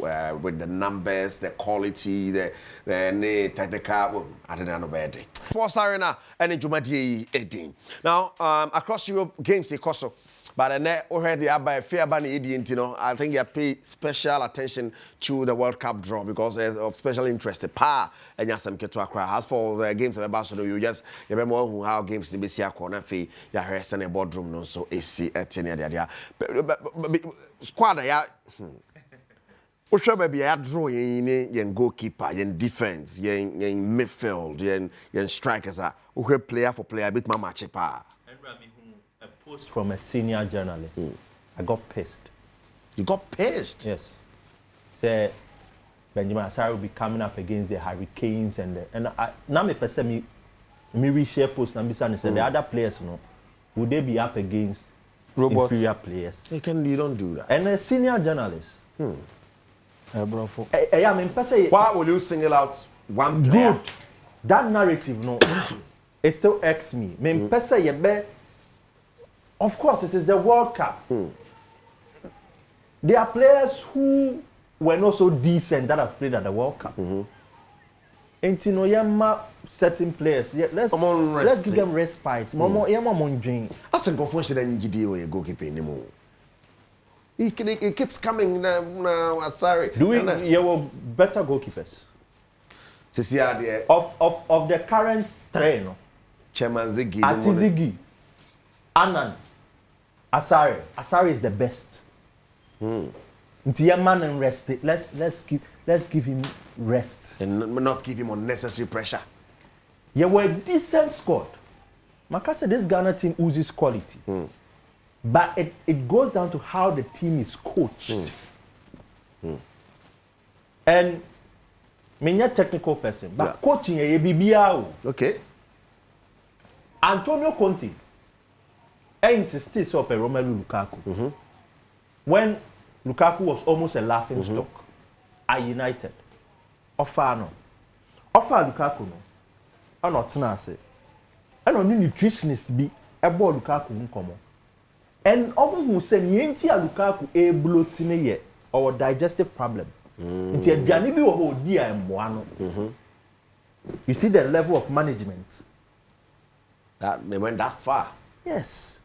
with the numbers, the quality, the technical. I don't know where they. Sports Arena and Jumadi Edin. Now, across Europe, games they cost. But already by fair banny I think you pay special attention to the World Cup draw because there's of special interest. And Yasam Ketuakra. As for the games of Barcelona, you remember how games the BCA corner fee, ya rest and a boardroom no so AC at 10 squad ya. Osha baby I draw yen goalkeeper, yen defense, yen midfield, yen strikers are who player for player bit my match pa. From a senior journalist. I got pissed. You got pissed? Yes. Say Benjamin Asare will be coming up against the Hurricanes and now me person me reshare post and say the other players would they be up against inferior players? You don't do that. And a senior journalist. Why will you single out one player? Good. That narrative it still irks me. Of course, it is the World Cup. There are players who were not so decent that have played at the World Cup. And certain players, let's give them respite. That's a confusion that you goalkeeper anymore. He keeps coming. Sorry. Do we have better goalkeepers? Of the current three, Chairman Ziggy, Ziggy, Annan. Asare is the best. Man and rest. Let's give him rest and not give him unnecessary pressure. Yeah, we're a decent squad. Maka said this Ghana team oozes quality, but it goes down to how the team is coached. And me not technical person, but coaching a BBA. Okay. Antonio Conte. I insisted so for Romelu Lukaku. When Lukaku was almost a laughing stock at United, offer Lukaku no, and not Tenase, and only nutritionist be about Lukaku nkomo. And almost who say Nienti Lukaku a bloating yet or digestive problem. Until Janibi or dear and one. You see the level of management. That they went that far. Yes.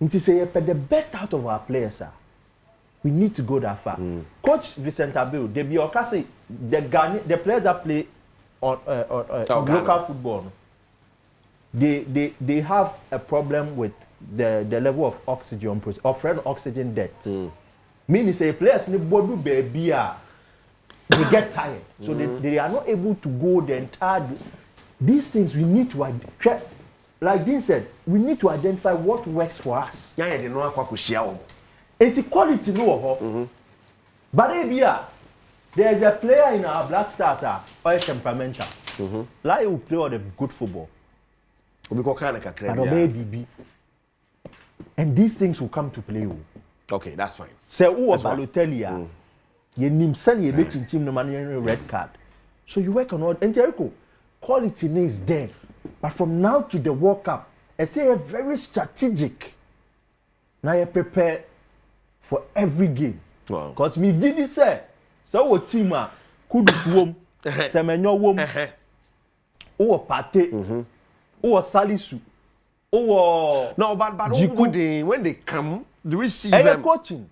To say the best out of our players, we need to go that far. Coach Vincent Abiu, they be say the players that play on local football, they have a problem with the level of oxygen or friend oxygen debt. Meaning say players need bodu baby they get tired, so they are not able to go the entire. These things we need to like Dean said, we need to identify what works for us. Yeah, they know how to It's equality no. But there is a player in our Black Stars or temperamental. Like who play all the good football. And these things will come to play. Okay, that's fine. Say who Balotelli you nim send you bet team no man red card. So you work on all and Jericho, quality is there. But from now to the World Cup, I say a very strategic. Now you prepare for every game. Because me did it say so what team could wom semenyo wom o pate o salisu o no but when they come do we see them coaching?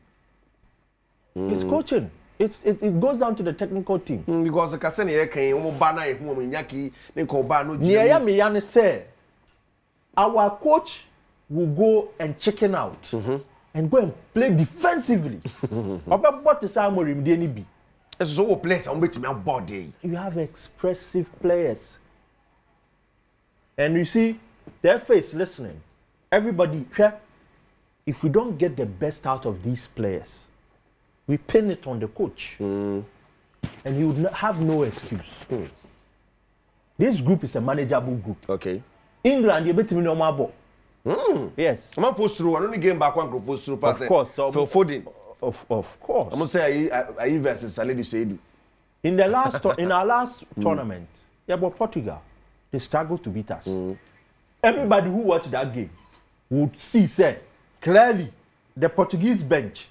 It's coaching. It goes down to the technical team. Because the Kasene here came, Bana, Nyaki, Nikobano, Niayami say our coach will go and chicken out and go and play defensively. What is our be? So players on which my body. You have expressive players. And you see their face listening. Everybody, if we don't get the best out of these players, we pin it on the coach. And he would have no excuse. This group is a manageable group. Okay. England, you bet me no more. Yes. I'm supposed to only game back one group through pass. Of course. So Foden. Of course. I'm gonna say I versus Salidi Seidu. In the last in our last tournament, but Portugal, they struggled to beat us. Everybody who watched that game would see said clearly the Portuguese bench,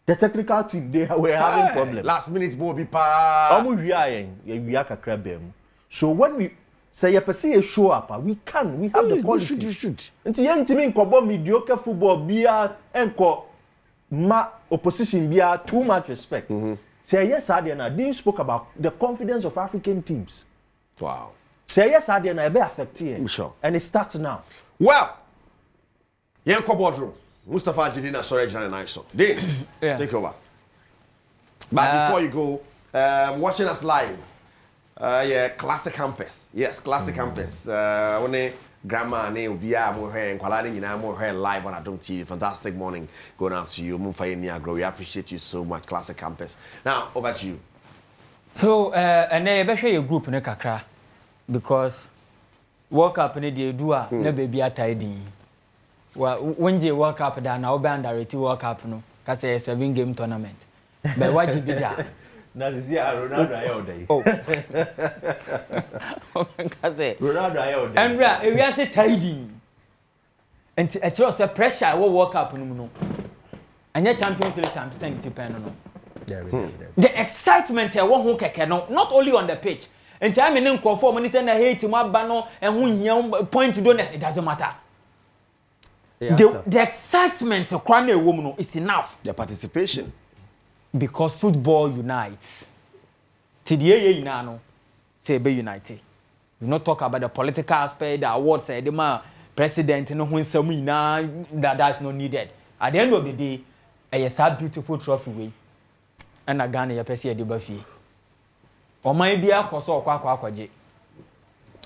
the technical team, they were having problems. Last minute will be pa. So when we say you perceive show up, we have the quality. You should. Until young team ko mediocre football bia enko ma opposition bia too much respect. Say yes, Adiana, Dean spoke about the confidence of African teams. Wow. Say yes, Adiana, it be affected. Sure. And it starts now. Well, Yanko boardroom. Mustafa Jidina Storage and ISO. Dean, take over. But before you go, watching us live, Classic Campus. Yes, Classic Campus. When grandma ne ubia mo here and kwalade nyina mo here live on Adom TV. Fantastic morning going out to you. Mumfa Niagro. We appreciate you so much, Classic Campus. Now, over to you. So, and I be share your group ne kakra because World Cup ne dey do a na baby atide. When you World Cup da na obe underrate World Cup no ka say 7-game tournament. But what you be da? Na see Ronaldo ayo Oh. Ka say Ronaldo ayo and we are say tidy. And it was a pressure what World Cup no no. And your Champions League times 10 depend no. The excitement e wo ho keke no not only on the pitch. And time in nkwofo mo ni say na hate mo aba no and ho hia point to donors it doesn't matter. The excitement is enough. Their participation. Because football unites. Today, say be united. We not talk about the political aspect, the awards, the president, that's not needed. At the end of the day, a beautiful trophy way. And a Ghana, you perceive the buffet. Or maybe a cost or quack.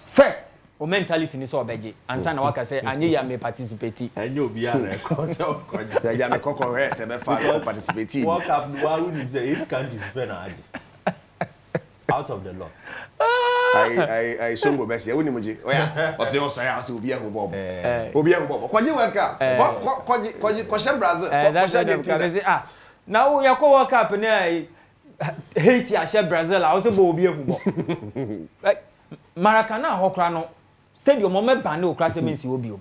First, o mentality ni so obeje ansa na waka say anye ya me participate anye obi ara ko so ko say ya me kokko he se be fa participate World Cup no wa win say if can't spend aje out of the law I songo besi ya unimuji oya ose osaya ase obi ahu bobo obi ahu bobo kwaje world cup kwaje Brazil kwaje Argentina na wo yakọ world cup na Haiti a Brazil a wo se bo obi ahu bo Maracana hokra no stadium o me bande o kra se mensi obi o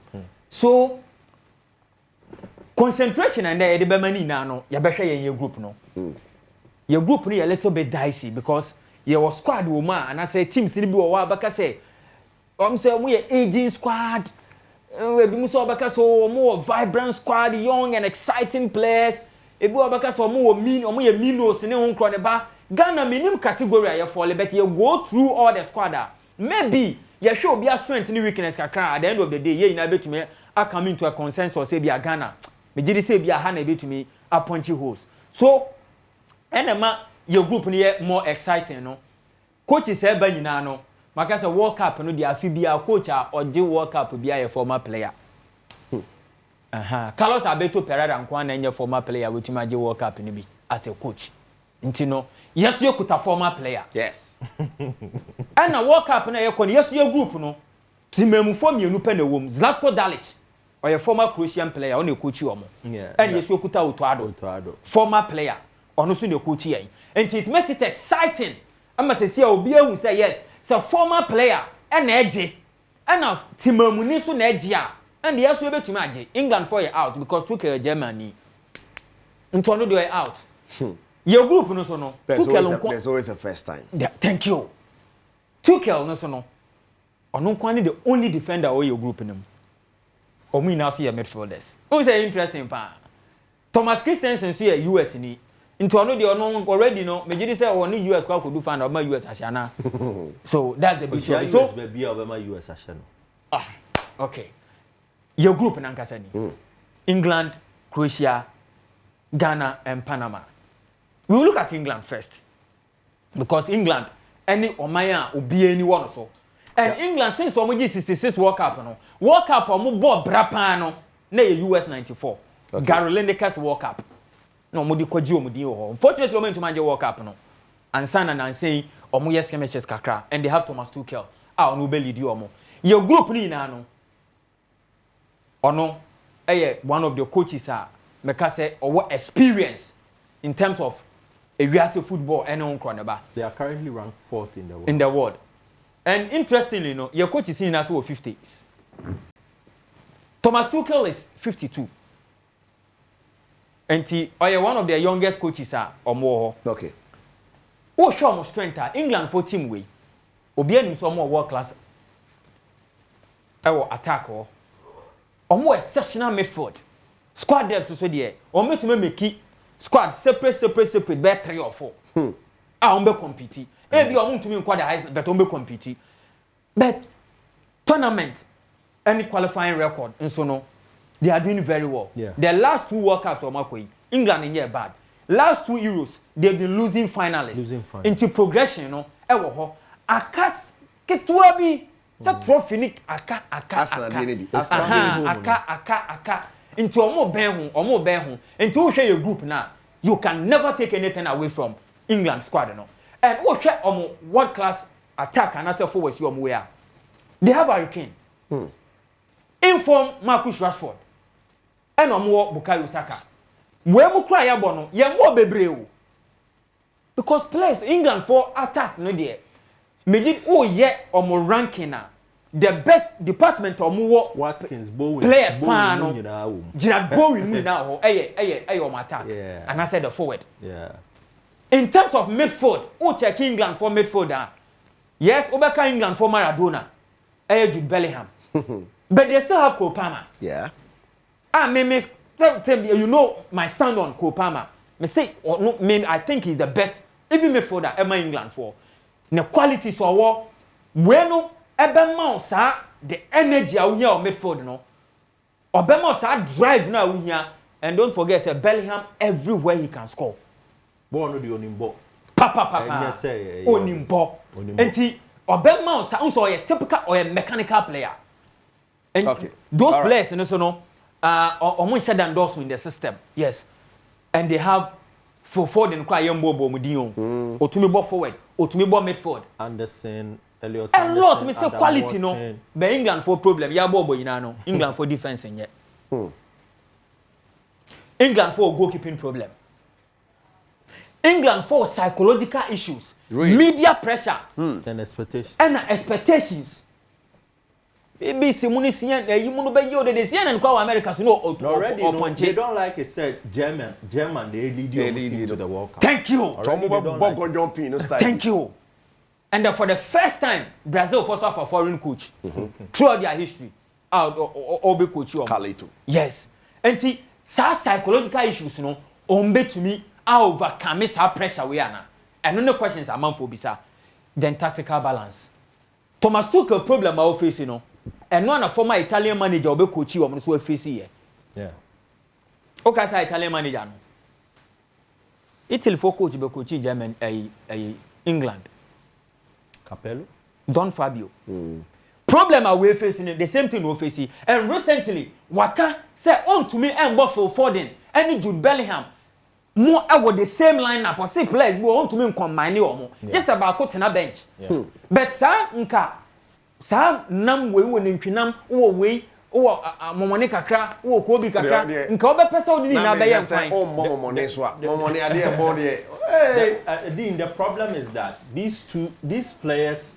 so concentration and there the be mani na no ya behwe yen group no your group ni a little bit dicey because your squad woman and I say teams ni bi wo wa baka say say we aging squad we bi so baka so more vibrant squad young and exciting players e bi baka so more mean ye minos ne ho kro ne ba Ghana minim category ya fall but you go through all the squad maybe you show be a strength ni weakness kakra at the end of the day ye na betumi I come into a consensus say be a Ghana me jiri say be a ha na betumi a punchy holes so enema your group ni more exciting no coach say ba nyina no maka say World Cup no dia afi bia coach a oje World Cup bia ye former player Carlos Alberto Pereira nko na nye former player wetima age World Cup ni bi as a coach nti no yes you kuta former player yes and na World Cup na ye ko yes your group no timemufo mienu pe na wom Zlatko Dalic or your former Croatian player on the coach omo and yes you kuta Otuado former player ono so na coach yen and it makes it exciting ama say obi ehun say yes say former player and eje and timamuni so na eje a and yes we betumi age England for you out because Tuchel Germany ntono do out your group no so no there's always a first time yeah, thank you Tuchel no so no ono kwani the only defender or your group nim omu ina so your midfielders o say interesting pa Thomas Christensen so your US ni ntono de ono already no me gidi say ono US kwa do fan of my US ashana so that's the big show so be of my US ashana okay your group nankasa ni England, Croatia, Ghana and Panama. We will look at England first because England any omaya obi anyone so and England since omoji 66 World Cup no World Cup omo ball brapa no na US 94 Gary Lineker's World Cup no omo di kwaji omo di ho unfortunately omo ntuma anje World Cup no ansana na say omo yes kemeches kakra and they have Thomas Tuchel ono be lead omo your group ni na no ono one of the coaches meka say owo experience in terms of Ewiase football and on Kroneba. They are currently ranked 4th in the world. And interestingly, no, your coach is in as 50s. Thomas Tuchel is 52. And he one of the youngest coaches or more. Okay. Oh, show more strength. England for team way. Obianim some more world class. Attack or more exceptional midfield. Squad depth so there. Or me to make squad separate be 3 or 4 on be compete e bi o muntu mi nkwada high but on be compete but tournament any qualifying record and so no they are doing very well the last 2 World Cups of Makoi England in bad last 2 Euros they've been losing finalists into progression no e wo ho akas ketua bi ta trophy ni aka into omo ben ho into wo hwe your group na you can never take anything away from England squad no and wo hwe omo world class attack and as forward you omo where they have Harry Kane inform Marcus Rashford and omo Bukayo Saka we mu kra ya bo no ye mo bebre o because players England for attack no there meji o ye omo ranking na the best department or more Watkins Bowen players pan Gerard Bowen now on attack and I said the forward in terms of midfield who check England for midfielder yes Obeka England for Maradona Jude Bellingham but they still have Cole Palmer you know my stand on Cole Palmer me say I think he's the best even midfielder ever England for the quality so war bueno ebema sa the energy a wunya o midfield no obema sa drive na wunya and don't forget say Bellingham everywhere he can score ball no the onimbo papa onimbo enti obema sa unso ye typical or mechanical player and those players no so no omo share than those in the system yes and they have for forward and cry yembo bo mudin otumi ball forward otumi ball midfield Anderson A lot me say quality no. But England for problem. Ya bobo you know. England for defense in yet. England for goalkeeping problem. England for psychological issues. Really? Media pressure. And expectations. And expectations. BBC money sian you munu be yo de sian and kwa America so no already they don't like it said German they lead to the World Cup. Thank you. Thank you. And for the first time Brazil first have a foreign coach throughout their history. Or be coach you. Carlito. Yes. And see psychological issues no ombe to me overcome pressure we are now. And no questions among for bisa. Then tactical balance. Thomas Tuchel problem I face you know. And one of former Italian manager will be coach you on so face here. Yeah. Okay, say Italian manager no. Italy for coach be coach German England. Capello. Don Fabio. Problem I we facing the same thing we face. And recently, Waka say on to me and Phil Foden and Jude Bellingham. More over the same lineup or six players we want to me combine you just about put in a bench. But sa nka sa nam we won ntwinam wo we wo momone kakra wo ko bi kakra nka obe pesa odi na be yan fine o momone so a momone ade e bo de the problem is that these players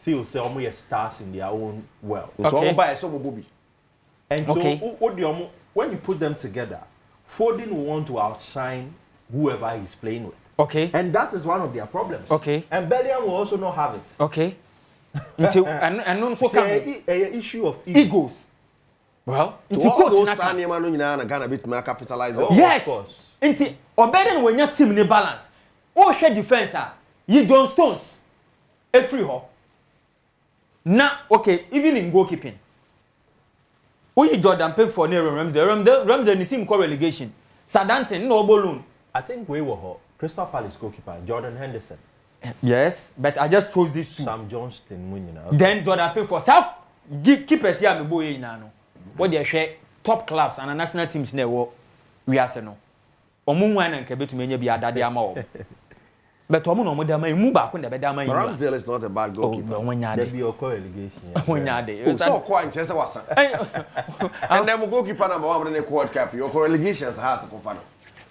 feel say omo stars in their own world. Okay. And so when you put them together, Foden will want to outshine whoever he's playing with. Okay. And that is one of their problems. Okay. And Bellingham will also not have it. Okay. And no so come a issue of egos. Well, all those Sanya no nyina na Ghana bit me capitalize. Yes. Of course. Inti obeden when your team ni balance. Oh share defense ye John Stones. E free ho. Na okay, even in goalkeeping. Oyi Jordan Pickford near Ramsey the team call relegation. Sadanten no balloon. I think we were Crystal Palace goalkeeper Jordan Henderson. Yes, but I just chose these two. Sam Johnston okay. Then Jordan Pickford. So keepers here me boy na no. What they share top class and national teams na we are no. Omo nwan na nke betumi nya bi adade ama o. But omo no mo dey ama emu ba ko na be dey ama emu. Ramsdale is not a bad goalkeeper. Oh, there be a relegation. Wonyade. So kwa nchese wasa. And them goalkeeper number 1 in the World Cup. Your relegations has to confirm.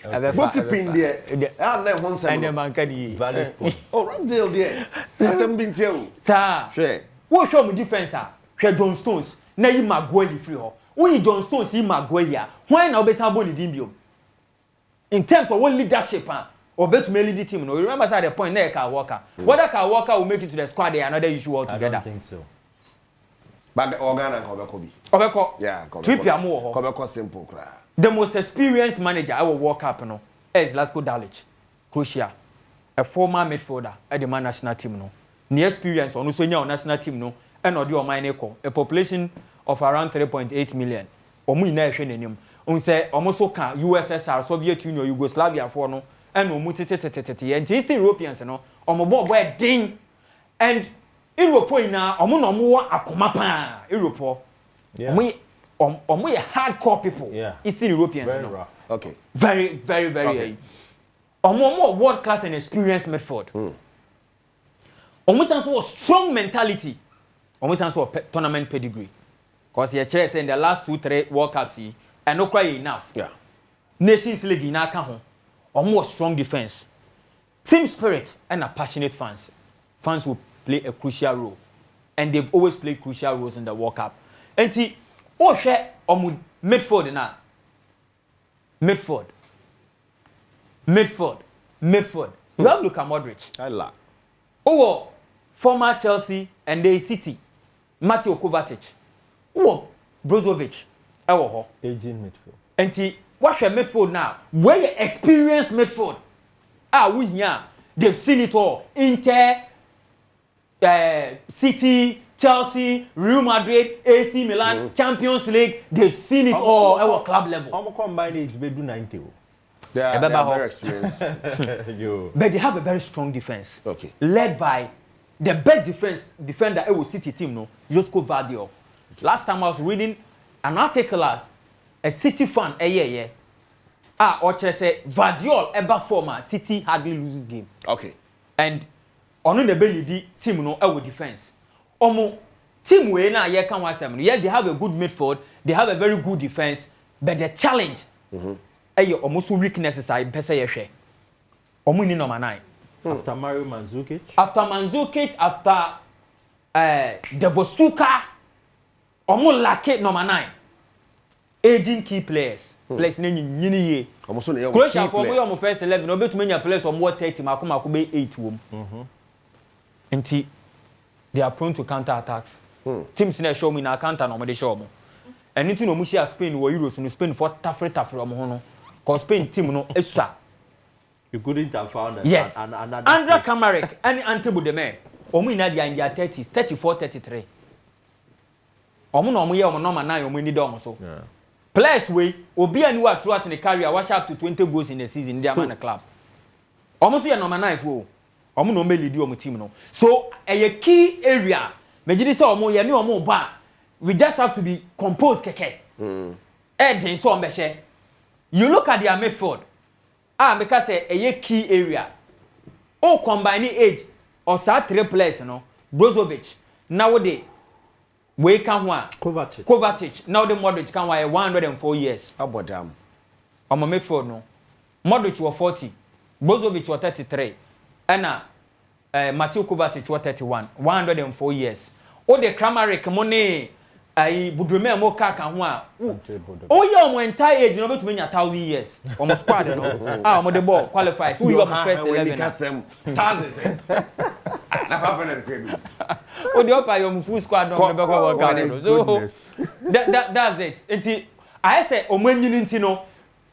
Goalkeeping there. And then one and the man can valid. Oh, Ramsdale there. Asem bin tell. Sir. Sure. What show me defense Share John Stones. Na yi Maguire free ho. When John Stones yi Maguire, why na obesa boni dimbio? In terms of what leadership or bet to lead the team. No, remember at the point there Kyle Walker. Whether Kyle Walker will make it to the squad, they another issue altogether. I don't think so. But Organa and Kobekobi. Obeko. Yeah, Kobeko simple. The most experienced manager I will walk up no is Zlatko Dalic, Croatia, a former midfielder at the national team no. Near experience on Usonia national team no, and audio mine a population of around 3.8 million. Omu ina ehwe nenim. Unse omoso kan USSR, Soviet Union, Yugoslavia for no, and omu tetetetetete. And Eastern Europeans no, omobo boy ding. And Europe ina omu no omu wa akoma pa Europe. Yeah. Omu ye hardcore people. Yeah. Eastern Europeans very no. rough. Okay. Very okay. Omu world class and experienced midfield. Omu stands for strong mentality. Omu stands for tournament pedigree. Because he said in the last 2-3 World Cups, and no cry enough. Yeah. Nations League in our country, or more strong defense, team spirit, and a passionate fans. Fans will play a crucial role, and they've always played crucial roles in the World Cup. And see, oh share midfield now. Midfield. You have Luka Modric. I like. Oh, former Chelsea and the City, Mateo Kovacic. Oh, Brozovic. Aging midfield. And what's your midfield now? Where you experience midfield? We here. They've seen it all. Inter, City, Chelsea, Real Madrid, AC Milan, Champions League. They've seen it all at our club level. I'm combined age, they do 90. They are very experienced. But they have a very strong defense. Okay. Led by the best defender at our City team, no, Josko Vardiol. Okay. Last time I was reading an article as a City fan, or say Vardiol ever former City hardly loses game. Okay. And on the belly team no our defense. team we na ye kan wasem. Yes, they have a good midfield, they have a very good defense, but the challenge almost weaknesses I pese ye hwe. Omo ni number 9. After Mario Mandzukic. After Devosuka, omo lack number 9. Aging key players. Players nyini ye. Croatia for we omo first 11, no betu menya players omo 30 makoma ko be 8 wom. Nti they are prone to counter attacks. Teams na show me na counter no mo de show mo. And nti no mo share Spain wo Euros no Spain for tafre omo ho no. Cause Spain team no esua. You couldn't have found yes. Andra Kamarek and Antebo de me. Omo ina dia in their 30s, 34, 33. Omo no omo ye omo number 9 omo ni do omo so. Yeah. Players way obi ani wa throughout the career wash up to 20 goals in a season their man club. Omo so ye number 9 fo. Omo no me lead omo team no. So a key area me gidi say omo ye ni omo ba. We just have to be composed keke. Then so omo she. You look at their midfield. Because a key area. Oh, combining age or sa 3 players, no. Brozovic. Nowadays, we can one. Kovacic. Now the Modric can 104 years. How about them? I'm a midfield, no. Modric was 40. Brozovic was 33. And Mateo Kovacic was 31. 104 years. Oh, the Kramaric money. I would remember more car can one. Oh, your entire age, you know, to 1,000 years. Almost squad, no. I'm the ball qualified. Who you are first 11? Oh, the upper your full squad on the World Cup. So that's it. I said, oh, when you need to know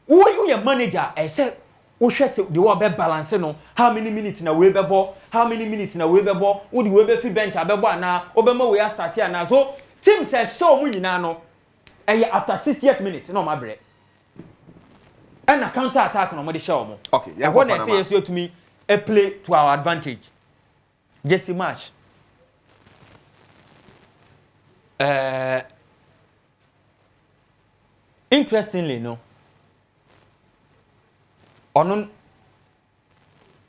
who your manager, I said, oh, shut the war balance, no. How many minutes in a web ball? How many minutes in a web ball? Would you ever feel bench? I bet now, Obama, we are starting now. So, team says show me now and after 60th minute no my break and a counter attack no more show mo okay yeah what they say is to me a play to our advantage Jesse match interestingly no onon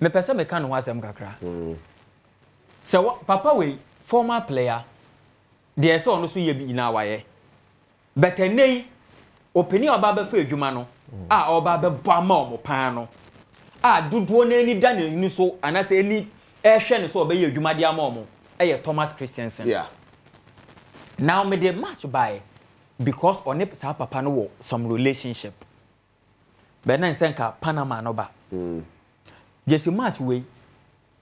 me pese me kan wasem kakra so papa we former player there so no so ye bi na waye but enei opini oba ba fa adwuma no oba ba bama omo pan no dodo na ani da ni so anase ani ehwe ne so oba ye adwuma dia ma omo Thomas Christensen yeah now me the match by because on sa papa no wo some relationship but na nsenka Panama no ba just match we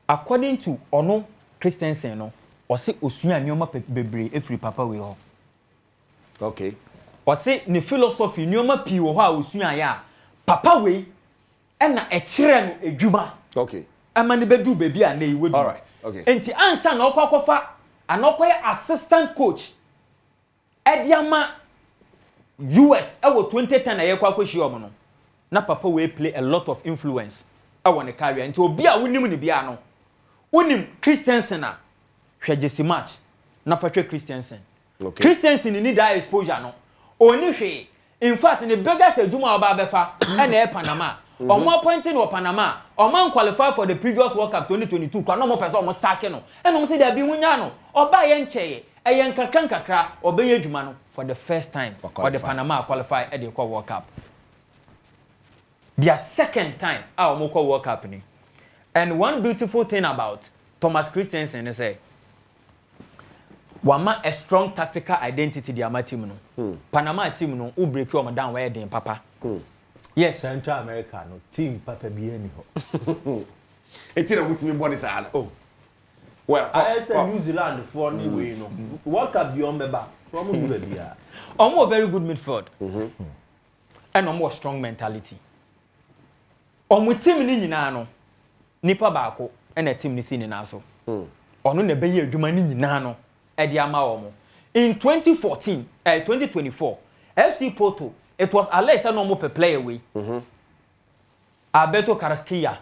according to ono Christensen no o se osua nyoma bebre efiri papa we ho okay o se ne philosophy nyoma pi wo ho a osua ya papa we na e kire no edwuma okay ama ne bedu bebi a na iwedu all right okay enti ansa na okwakofa anokoye assistant coach ediama US ewo 2010 na yekwakoshi omo no na papa we play a lot of influence ewo ne career enti obi a wonim ne bia no wonim Christensen na Jesse match na fatwe Christensen okay Christensen need that exposure no oni hwe in fact the biggest ejuma oba befa na Panama omo appointing no Panama omo qualify for the previous World Cup 2022 kwa no mo pese omo sake no e no say da bi hunya no oba ye ncheye eyen kakra oba ye ejuma no for the first time for the Panama qualify at the World Cup their second time omo kwa World Cup ni and one beautiful thing about Thomas Christensen is say wama a strong tactical identity the ama team no Panama team no u break you down where den papa yes Central America no team papa bi ani ho eti na mutimi body sa oh well I say New Zealand for ni way no World Cup bi on beba from do bia omo very good midfield and omo strong mentality omo team ni nyina no nipa baako na team ni si ni na so ono na be ye adwuma ni nyina no in 2024 FC Porto it was Alexa no more per player away Alberto Carrasquilla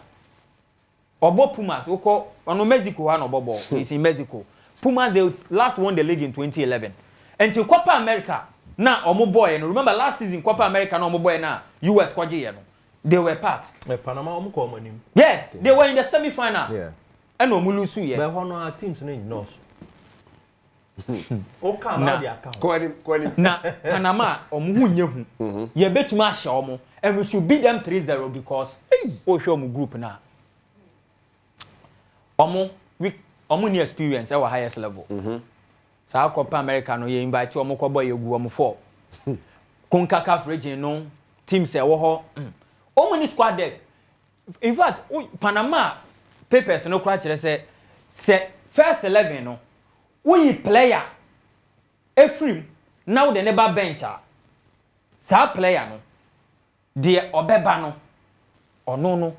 obo Pumas oko ono Mexico ha no bobo is in Mexico Pumas they last won the league in 2011 until Copa America na omo boy no remember last season Copa America no omo boy na US kwaje no they were part Panama omo ko manim yeah they were in the semi final yeah and omo lose ye but hono our teams no Okay, now the account. Kwani. Na Panama omu nye hu. Ye betuma ahye omo and we should beat them 3-0 because o hwe omu group na. Omu ni experience at highest level. Sa Copa America no ye invite omu ko boy egu omu 4. CONCACAF region no teams e wo ho. Omu ni squad there. In fact, Panama papers no kwa kire say first 11 no. We player Efrim now the never bench sa player no de obeba no ono no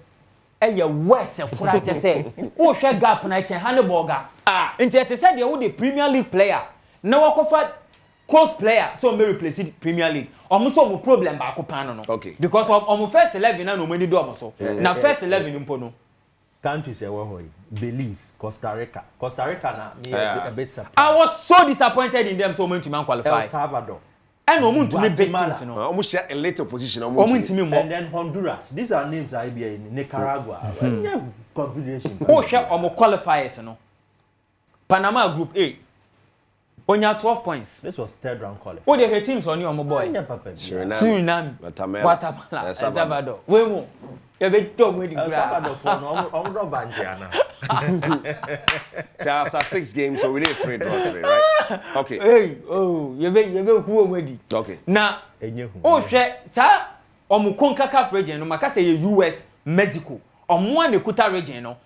eye west kura che say wo hwe gap na che Hannibal ga nti ete say de wo the Premier League player na wakofa close player so me replace the Premier League so mo problem ba ko pan no okay because on first 11 na no mani do omo so na first 11 mpo no countries ewo hoy Belize, Costa Rica na me a bit surprised. I was so disappointed in them so much to man qualify. El Salvador. And omu to me beat teams no. Omu share a later position omu to me more. And then Honduras. These are names I be in Nicaragua. Confederation. Oh share omu qualifiers no. Panama Group A. Onya 12 points. This was third round qualifier. Oh the teams on your boy. Suriname. Guatemala. El Salvador. We mo. You be talk with the Salvador for no omu banjiana. After 6 games, so we need 3 draws, right? Okay. Hey, oh, you be who already. Okay. Now, oh share, sir, omu CONCACAF region no maka say US, Mexico. Omu an Ekuta region no.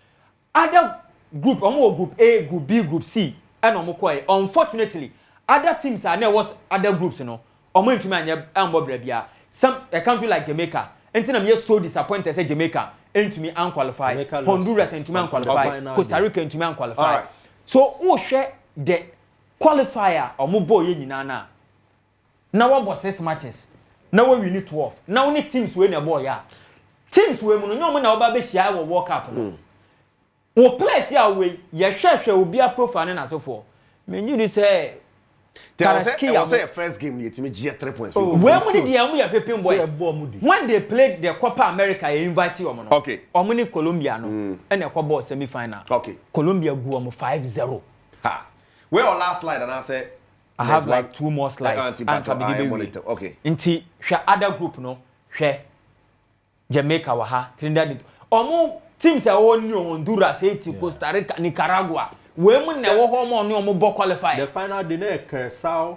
Other group, omu group A, group B, group C, and omu ko. Unfortunately, other teams are there was other groups no. Omu ntumi anya ambo bia. Some a country like Jamaica. Until I'm so disappointed say Jamaica into me unqualified, Honduras into me unqualified, Costa Rica into me unqualified. Right. So who share the qualifier or more boy na. Now what 6 matches? Now we need 12. Now only teams win a boy ya. Teams we no nyom na oba be share wo World Cup no. Wo place ya we ye hwehwe obi a profile na so for. Me you say I say a first game you team G 3 points. When they played the Copa America, you invite you on. Okay. Omuni Colombia no and the Copa semi-final. Okay. Colombia go 5-0. Ha. Where our last slide and I say I have like 2 more slides. Okay. Inti share other group no share Jamaica wa ha Trinidad. Omo teams are all new Honduras, Haiti, Costa Rica, Nicaragua. Women never home on your mobile qualified. The final dinner, Kesau,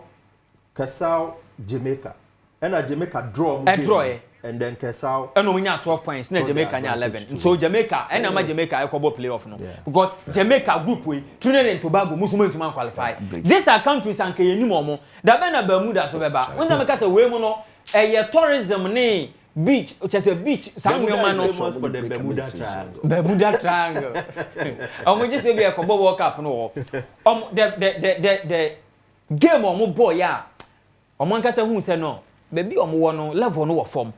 Jamaica. And a Jamaica draw. And then Kesau. And we have 12 points. Jamaica 11. So Jamaica, and I'm a Jamaica, I could playoff no. Because Jamaica group we Trinidad and Tobago, Muslim to man qualify. These are countries and Kenya Momo. That been a Bermuda so about. When the Macasa Wemono, a tourism name. Beach, which is a beach. Some man for the Bermuda Triangle. Bermuda Triangle. We just maybe a combo World Cup no. The game on my boy ya. One can say who say no. Baby on one level no form.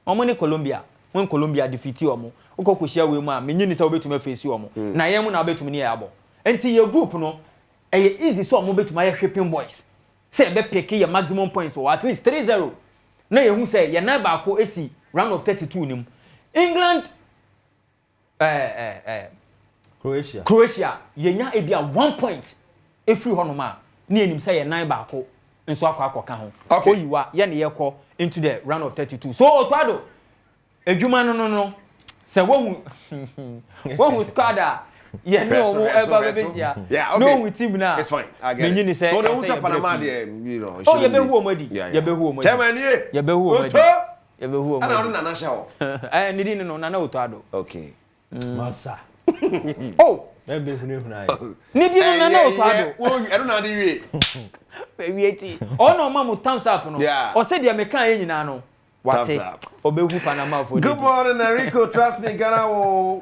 Omoni Colombia. When Colombia defeat you omo. Uko ko share we ma. Me nyini say obetu me face you omo. Na yemu na obetu me ne yabo. Enti your group no. Easy so omo betu my shipping boys. Say be pick your maximum points or at least 3-0. Na ye hu say ye na ba ko esi round of 32 nim. England Croatia ye nya e bia 1 point efri ho no ma na enim say ye nan ba ko nso akwa ho. Oyiwa ye ne ye ko into the round of 32. So Otado edwuma no say wo squad yeah, no, yeah, okay. No, with him now. It's fine. I get it. So the who's Panama there, you know. Oh, you be who omedi. You be who omedi. Chairman here. You be who omedi. You be who omedi. I don't know na show. Need no na Otado. Okay. Massa. Oh. Me be who na. Need no na Otado. Oh, I don't know the way. Baby 80. Oh no, mamu thumbs up no. O say dia me kan yin na no. Thumbs up. Panama for good morning, Enrico. Trust me, Ghana will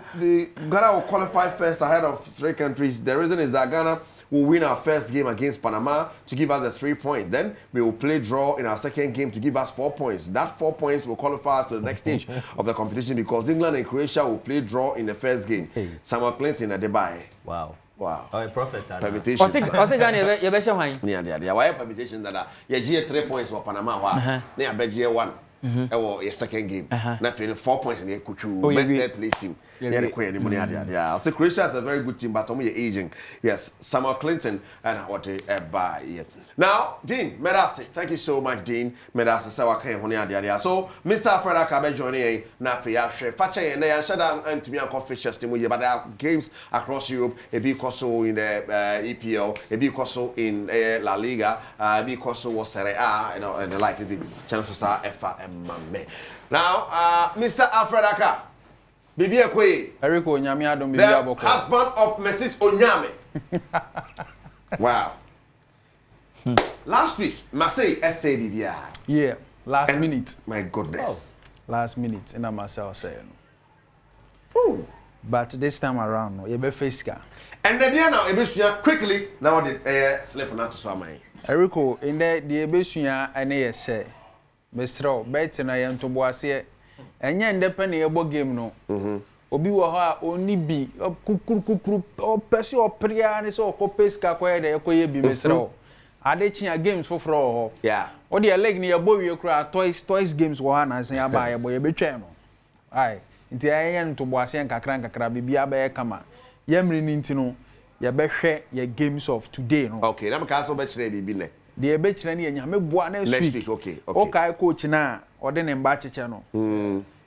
qualify first ahead of 3 countries. The reason is that Ghana will win our first game against Panama to give us the 3 points. Then we will play draw in our second game to give us 4 points. That 4 points will qualify us to the next stage of the competition because England and Croatia will play draw in the first game. Samuel Clinton at Dubai. Wow. Wow. Oh, a prophet. Permutations. I think Ghana you be showing. Yeah. Why permutations that you 3 points for Panama? Now I bet you 1. Your second game. Nothing 4 points in the Kuchu best third place team. Yeah, yeah. So Croatia is a very good team, but only aging. Yes, Samuel Clinton and what by. Now, Dean Medasi, thank you so much, Dean Medasi. So Mr. Alfred Akabe joining na Fiashe. Fache and Shadam and to me uncle Fisher's team, but there are games across Europe. A big also in the EPL, a big also in La Liga, a big also was Serie A, and the like is chances are FMM. Now, Mr. Alfred Akabe. Bibi Ekwe. Eriko Onyame Adom Bibi Aboko. The husband of Mrs. Onyame. Wow. Last week, Marseille essay Bibia. Yeah, last minute. My goodness. Oh. Last minute, in a Marseille saying. But this time around, you be face car. And then now, Ebesuya quickly now the slip not to Swamai. Eriko, in the Ebesuya and say, Mr. Betty and I am to Boisier. And yen depend able game no. Obi wo ha oni bi kukuru o pese o pria ni so ko peska ko e de ko ye bi mesro. Ade chia games for ho. Yeah. O de leg ni e bo wie kura toys games wo ha na san ya ba ye bo ye betwa no. Ai, nti ayen to bo asen kakra bibia ba ye kama. Ye mri ni nti no ye be hwe ye games of today no. Okay, na maka so be kire bibi ne. De e be kire ne ye nyame boa next week. Okay. Okay coach na o de ne mba cheche no.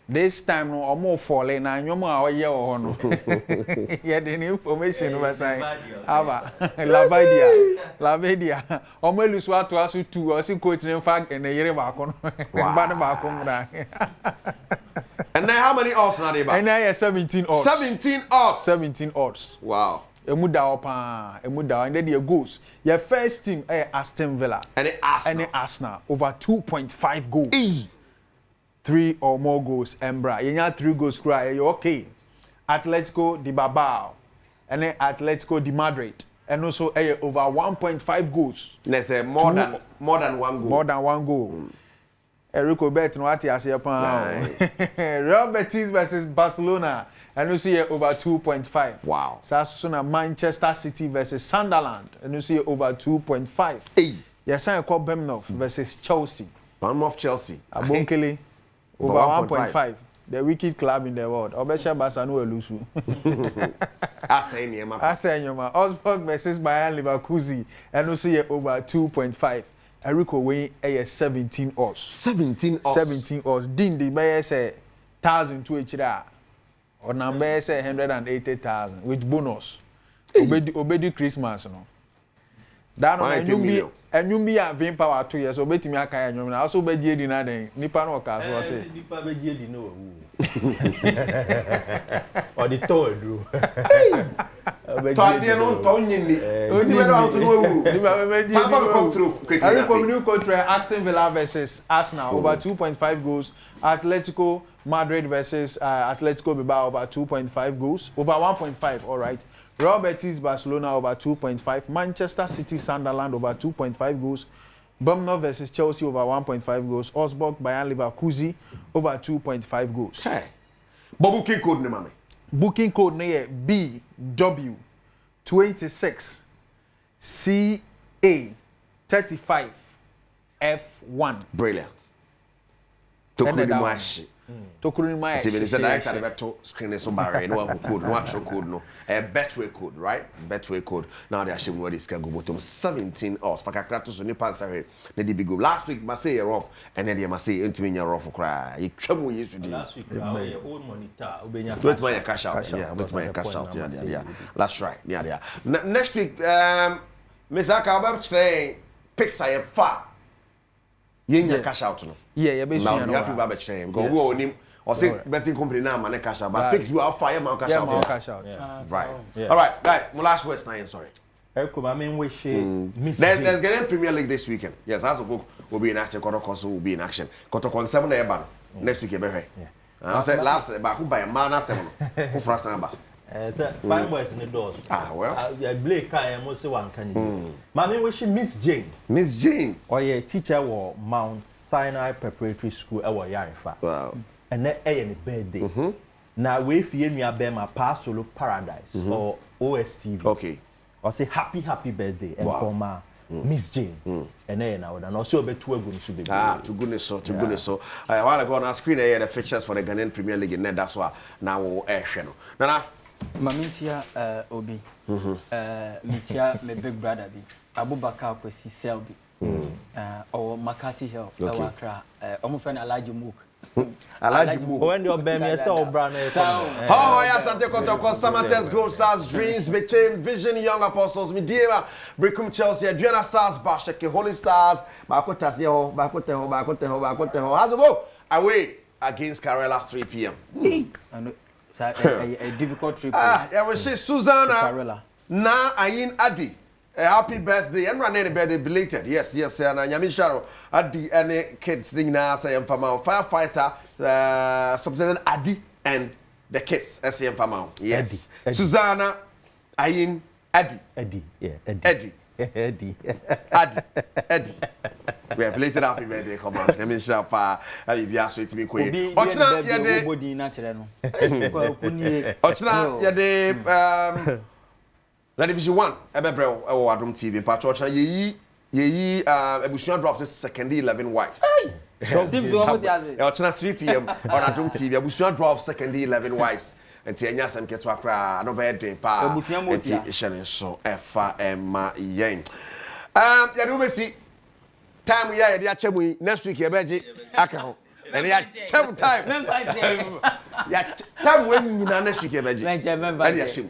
This time no omo fall na nwom a oye wo ho no. Ye de information no basai. Aba La Vidia. Omo elusu ato aso 2 o si coach ne fa na yere ba ko no. Ba ne ba ko mra. And now how many odds now they ba? And now 17 odds. 17 odds. 17 odds. Wow. Emu da opa, and then the goals. Your first team Aston Villa. And Arsenal over 2.5 goals. 3 or more goals, Embra. You have 3 goals, cry. You okay? Atletico de Bilbao, and then Atletico de Madrid, and also over 1.5 goals. Let's say more than 1 goal. More than 1 goal. Eriko Bet no ati ase pan. Real Betis versus Barcelona, and you see over 2.5. Wow. Sasuna Manchester City versus Sunderland, and you see over 2.5. Hey. Yes, I call Bournemouth versus Chelsea. Bournemouth Chelsea. Abonkele. Over 1.5. The wicked club in the world. Obesha Basanu Elusu. Asenyema. Augsburg versus Bayern Leverkusen. And we see over 2.5. Eriko Wayne 17 odds. 17 odds. 17 odds. Din the buyer say 1,000 to HDA. Or number say 180,000 with bonus. Obedi Christmas no. That no and you be a vain power 2 years, so bet me a kind of also be Jedi na den. Nipa no cast was say. Nipa be Jedi no. Or the toy do. Tade no tonyin ni. Odi me no to no. Nipa be Jedi. Come through quickly. Every new country Aston Villa versus Arsenal over 2.5 goals. Atletico Madrid versus Atletico Bilbao over 2.5 goals. Over 1.5, all right. Real Betis Barcelona over 2.5. Manchester City Sunderland over 2.5 goals. Bournemouth versus Chelsea over 1.5 goals. Augsburg Bayern Leverkusen over 2.5 goals. Hey. But booking code ne mame. Booking code ne BW 26 CA 35 F1. Brilliant. Tokuri Mwashi. Tokuri Mwashi. See, when you said director, they better screen so barrier. No one code, no actual code, no. Betway code, right? Betway code. Now they are showing where this can go bottom 17 odds. Fakakra to so new pansare. They did big go. Last week, Marseille are off, and then they Marseille into me you're off for cry. You trouble yesterday. Last week, your own monitor. Wait my cash out. Yeah, wait my cash out. Yeah. That's right. Yeah. Next week, Miss Akaba say picks I have far. You cash out no. Yeah, basically. Now you have to be chain. Go go on him. Or say betting company now man cash out. But pick you out fire man cash out. Yeah, cash out. Right. All right, guys. My last words now. Sorry. I mean, we there's getting Premier League this weekend. Yes, House of Folk will be in action. Kotoko will be in action. Kotoko 7 Eban next week. Yeah. I said last, but who buy a man 7 for France number. Fine boys in the doors. Well. I Blake I must one can. Mammy wishing Miss Jane. Miss Jane. Or a teacher or Mount Sinai Preparatory School our Yarifa. Wow. And then a birthday. Now we feel me a bema Pasolo Paradise or OSTV. Okay. Or say happy birthday and Koma Miss Jane and then and also be two good should be to goodness so while ago on our screen here the fixtures for the Ghanaian Premier League and that's why now we'll air channel Nana Mamintia Obi Mitia my big brother bi Abubakar Kwesi Selby or Makati Hill Accra omo friend Alaji Mook Alaji Mook when your baby so brand how ya Sante Kotoko Samates Gold Stars Dreams became Vision Young Apostles Midiema Brickum Chelsea Adriana Stars Basheke Holy Stars Bakotas Yeho Bakoteho Hazobo away against Karela 3 p.m. a difficult trip. Yeah, we see Susanna na Ayin Adi. A happy birthday and run any birthday belated. Yes, and Yamisharo Adi and kids ding na say from our firefighter Subsidiary Adi and the kids SM Famao. Yes. Eddie. Susanna Ayin Adi. Eddie. Eddie. We have belated happy birthday, come on. Let me shout for Olivia sweet to be quick. Ochna yade. Ochna yade La Division 1 Ebebre o Adom TV patch ochna yeyi ebusuan draft second 11 wise. Ochna 3 p.m. on Adom TV ebusuan draft second 11 wise. Enti enya sem keto akra no be dey pa enti ehye so efa ema yen ya do be si time ya dey achemu next week ya beje aka ho and ya time ya time when nyina next week ya beje and ya shim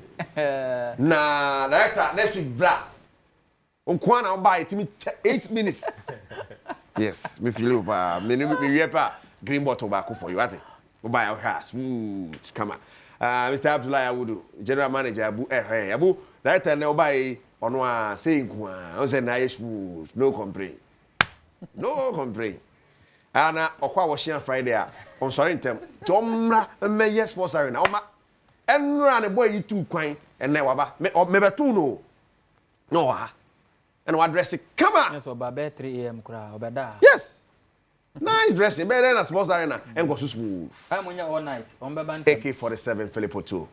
na director next week bra onkwa na buy it me 8 minutes yes me feel pa me we pa green bottle back for you ati buy our house come on Mr. Abdullah Awudu, General Manager Abu Abu, director na obai ono a say nko on say na smooth, no complain. No complain. Ana okwa wo Friday on sorry ntem. Tomra me yes sports arena. Oma enra ne boy yitu kwan ene waba. Me betu no. No ha. And what dress come on. Yes, oba 3 am kura obeda. Yes. Nice dressing, better than a sports arena and go so smooth. I'm on all night. AK-47 Filippo 2.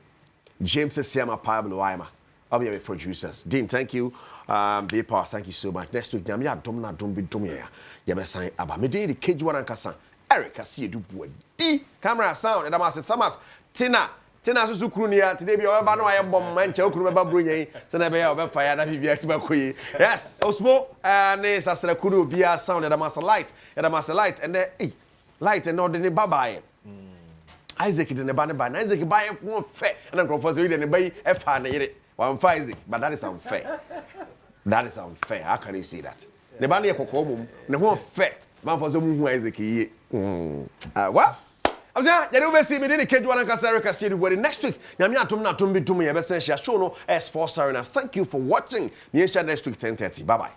James Siama Pablo Aima. I'll be your producers. Dean, thank you. B-Power, thank you so much. Next week, Namia Domna Dombi Domia. Yabesan Abamede, the Cage1 and Kassan. Eric, I see you do D. Camera sound, and I'm asking Samas. Tina Suzukunia, today be over no I bomb mancha Okuba Brunye, Senabe of Fire, and Viviaxi. Yes, Osmo, and Nessa Kuru be a sound at a master light, and then light and ordinary babae. Isaac in the banner by Isaac buy one fair, and I'm going for the bay F. One Isaac, but that is unfair. That is unfair. How can you see that? The banner Cocomo, no more fair. Man for some Isaac. What? I'm saying, you don't see me in the Cage1 and Kasarika City where next week, Yamia Tumna Tumbi Tumi, Ebesensia Shono, Sports Arena. Thank you for watching. Next week, 10:30. Bye bye.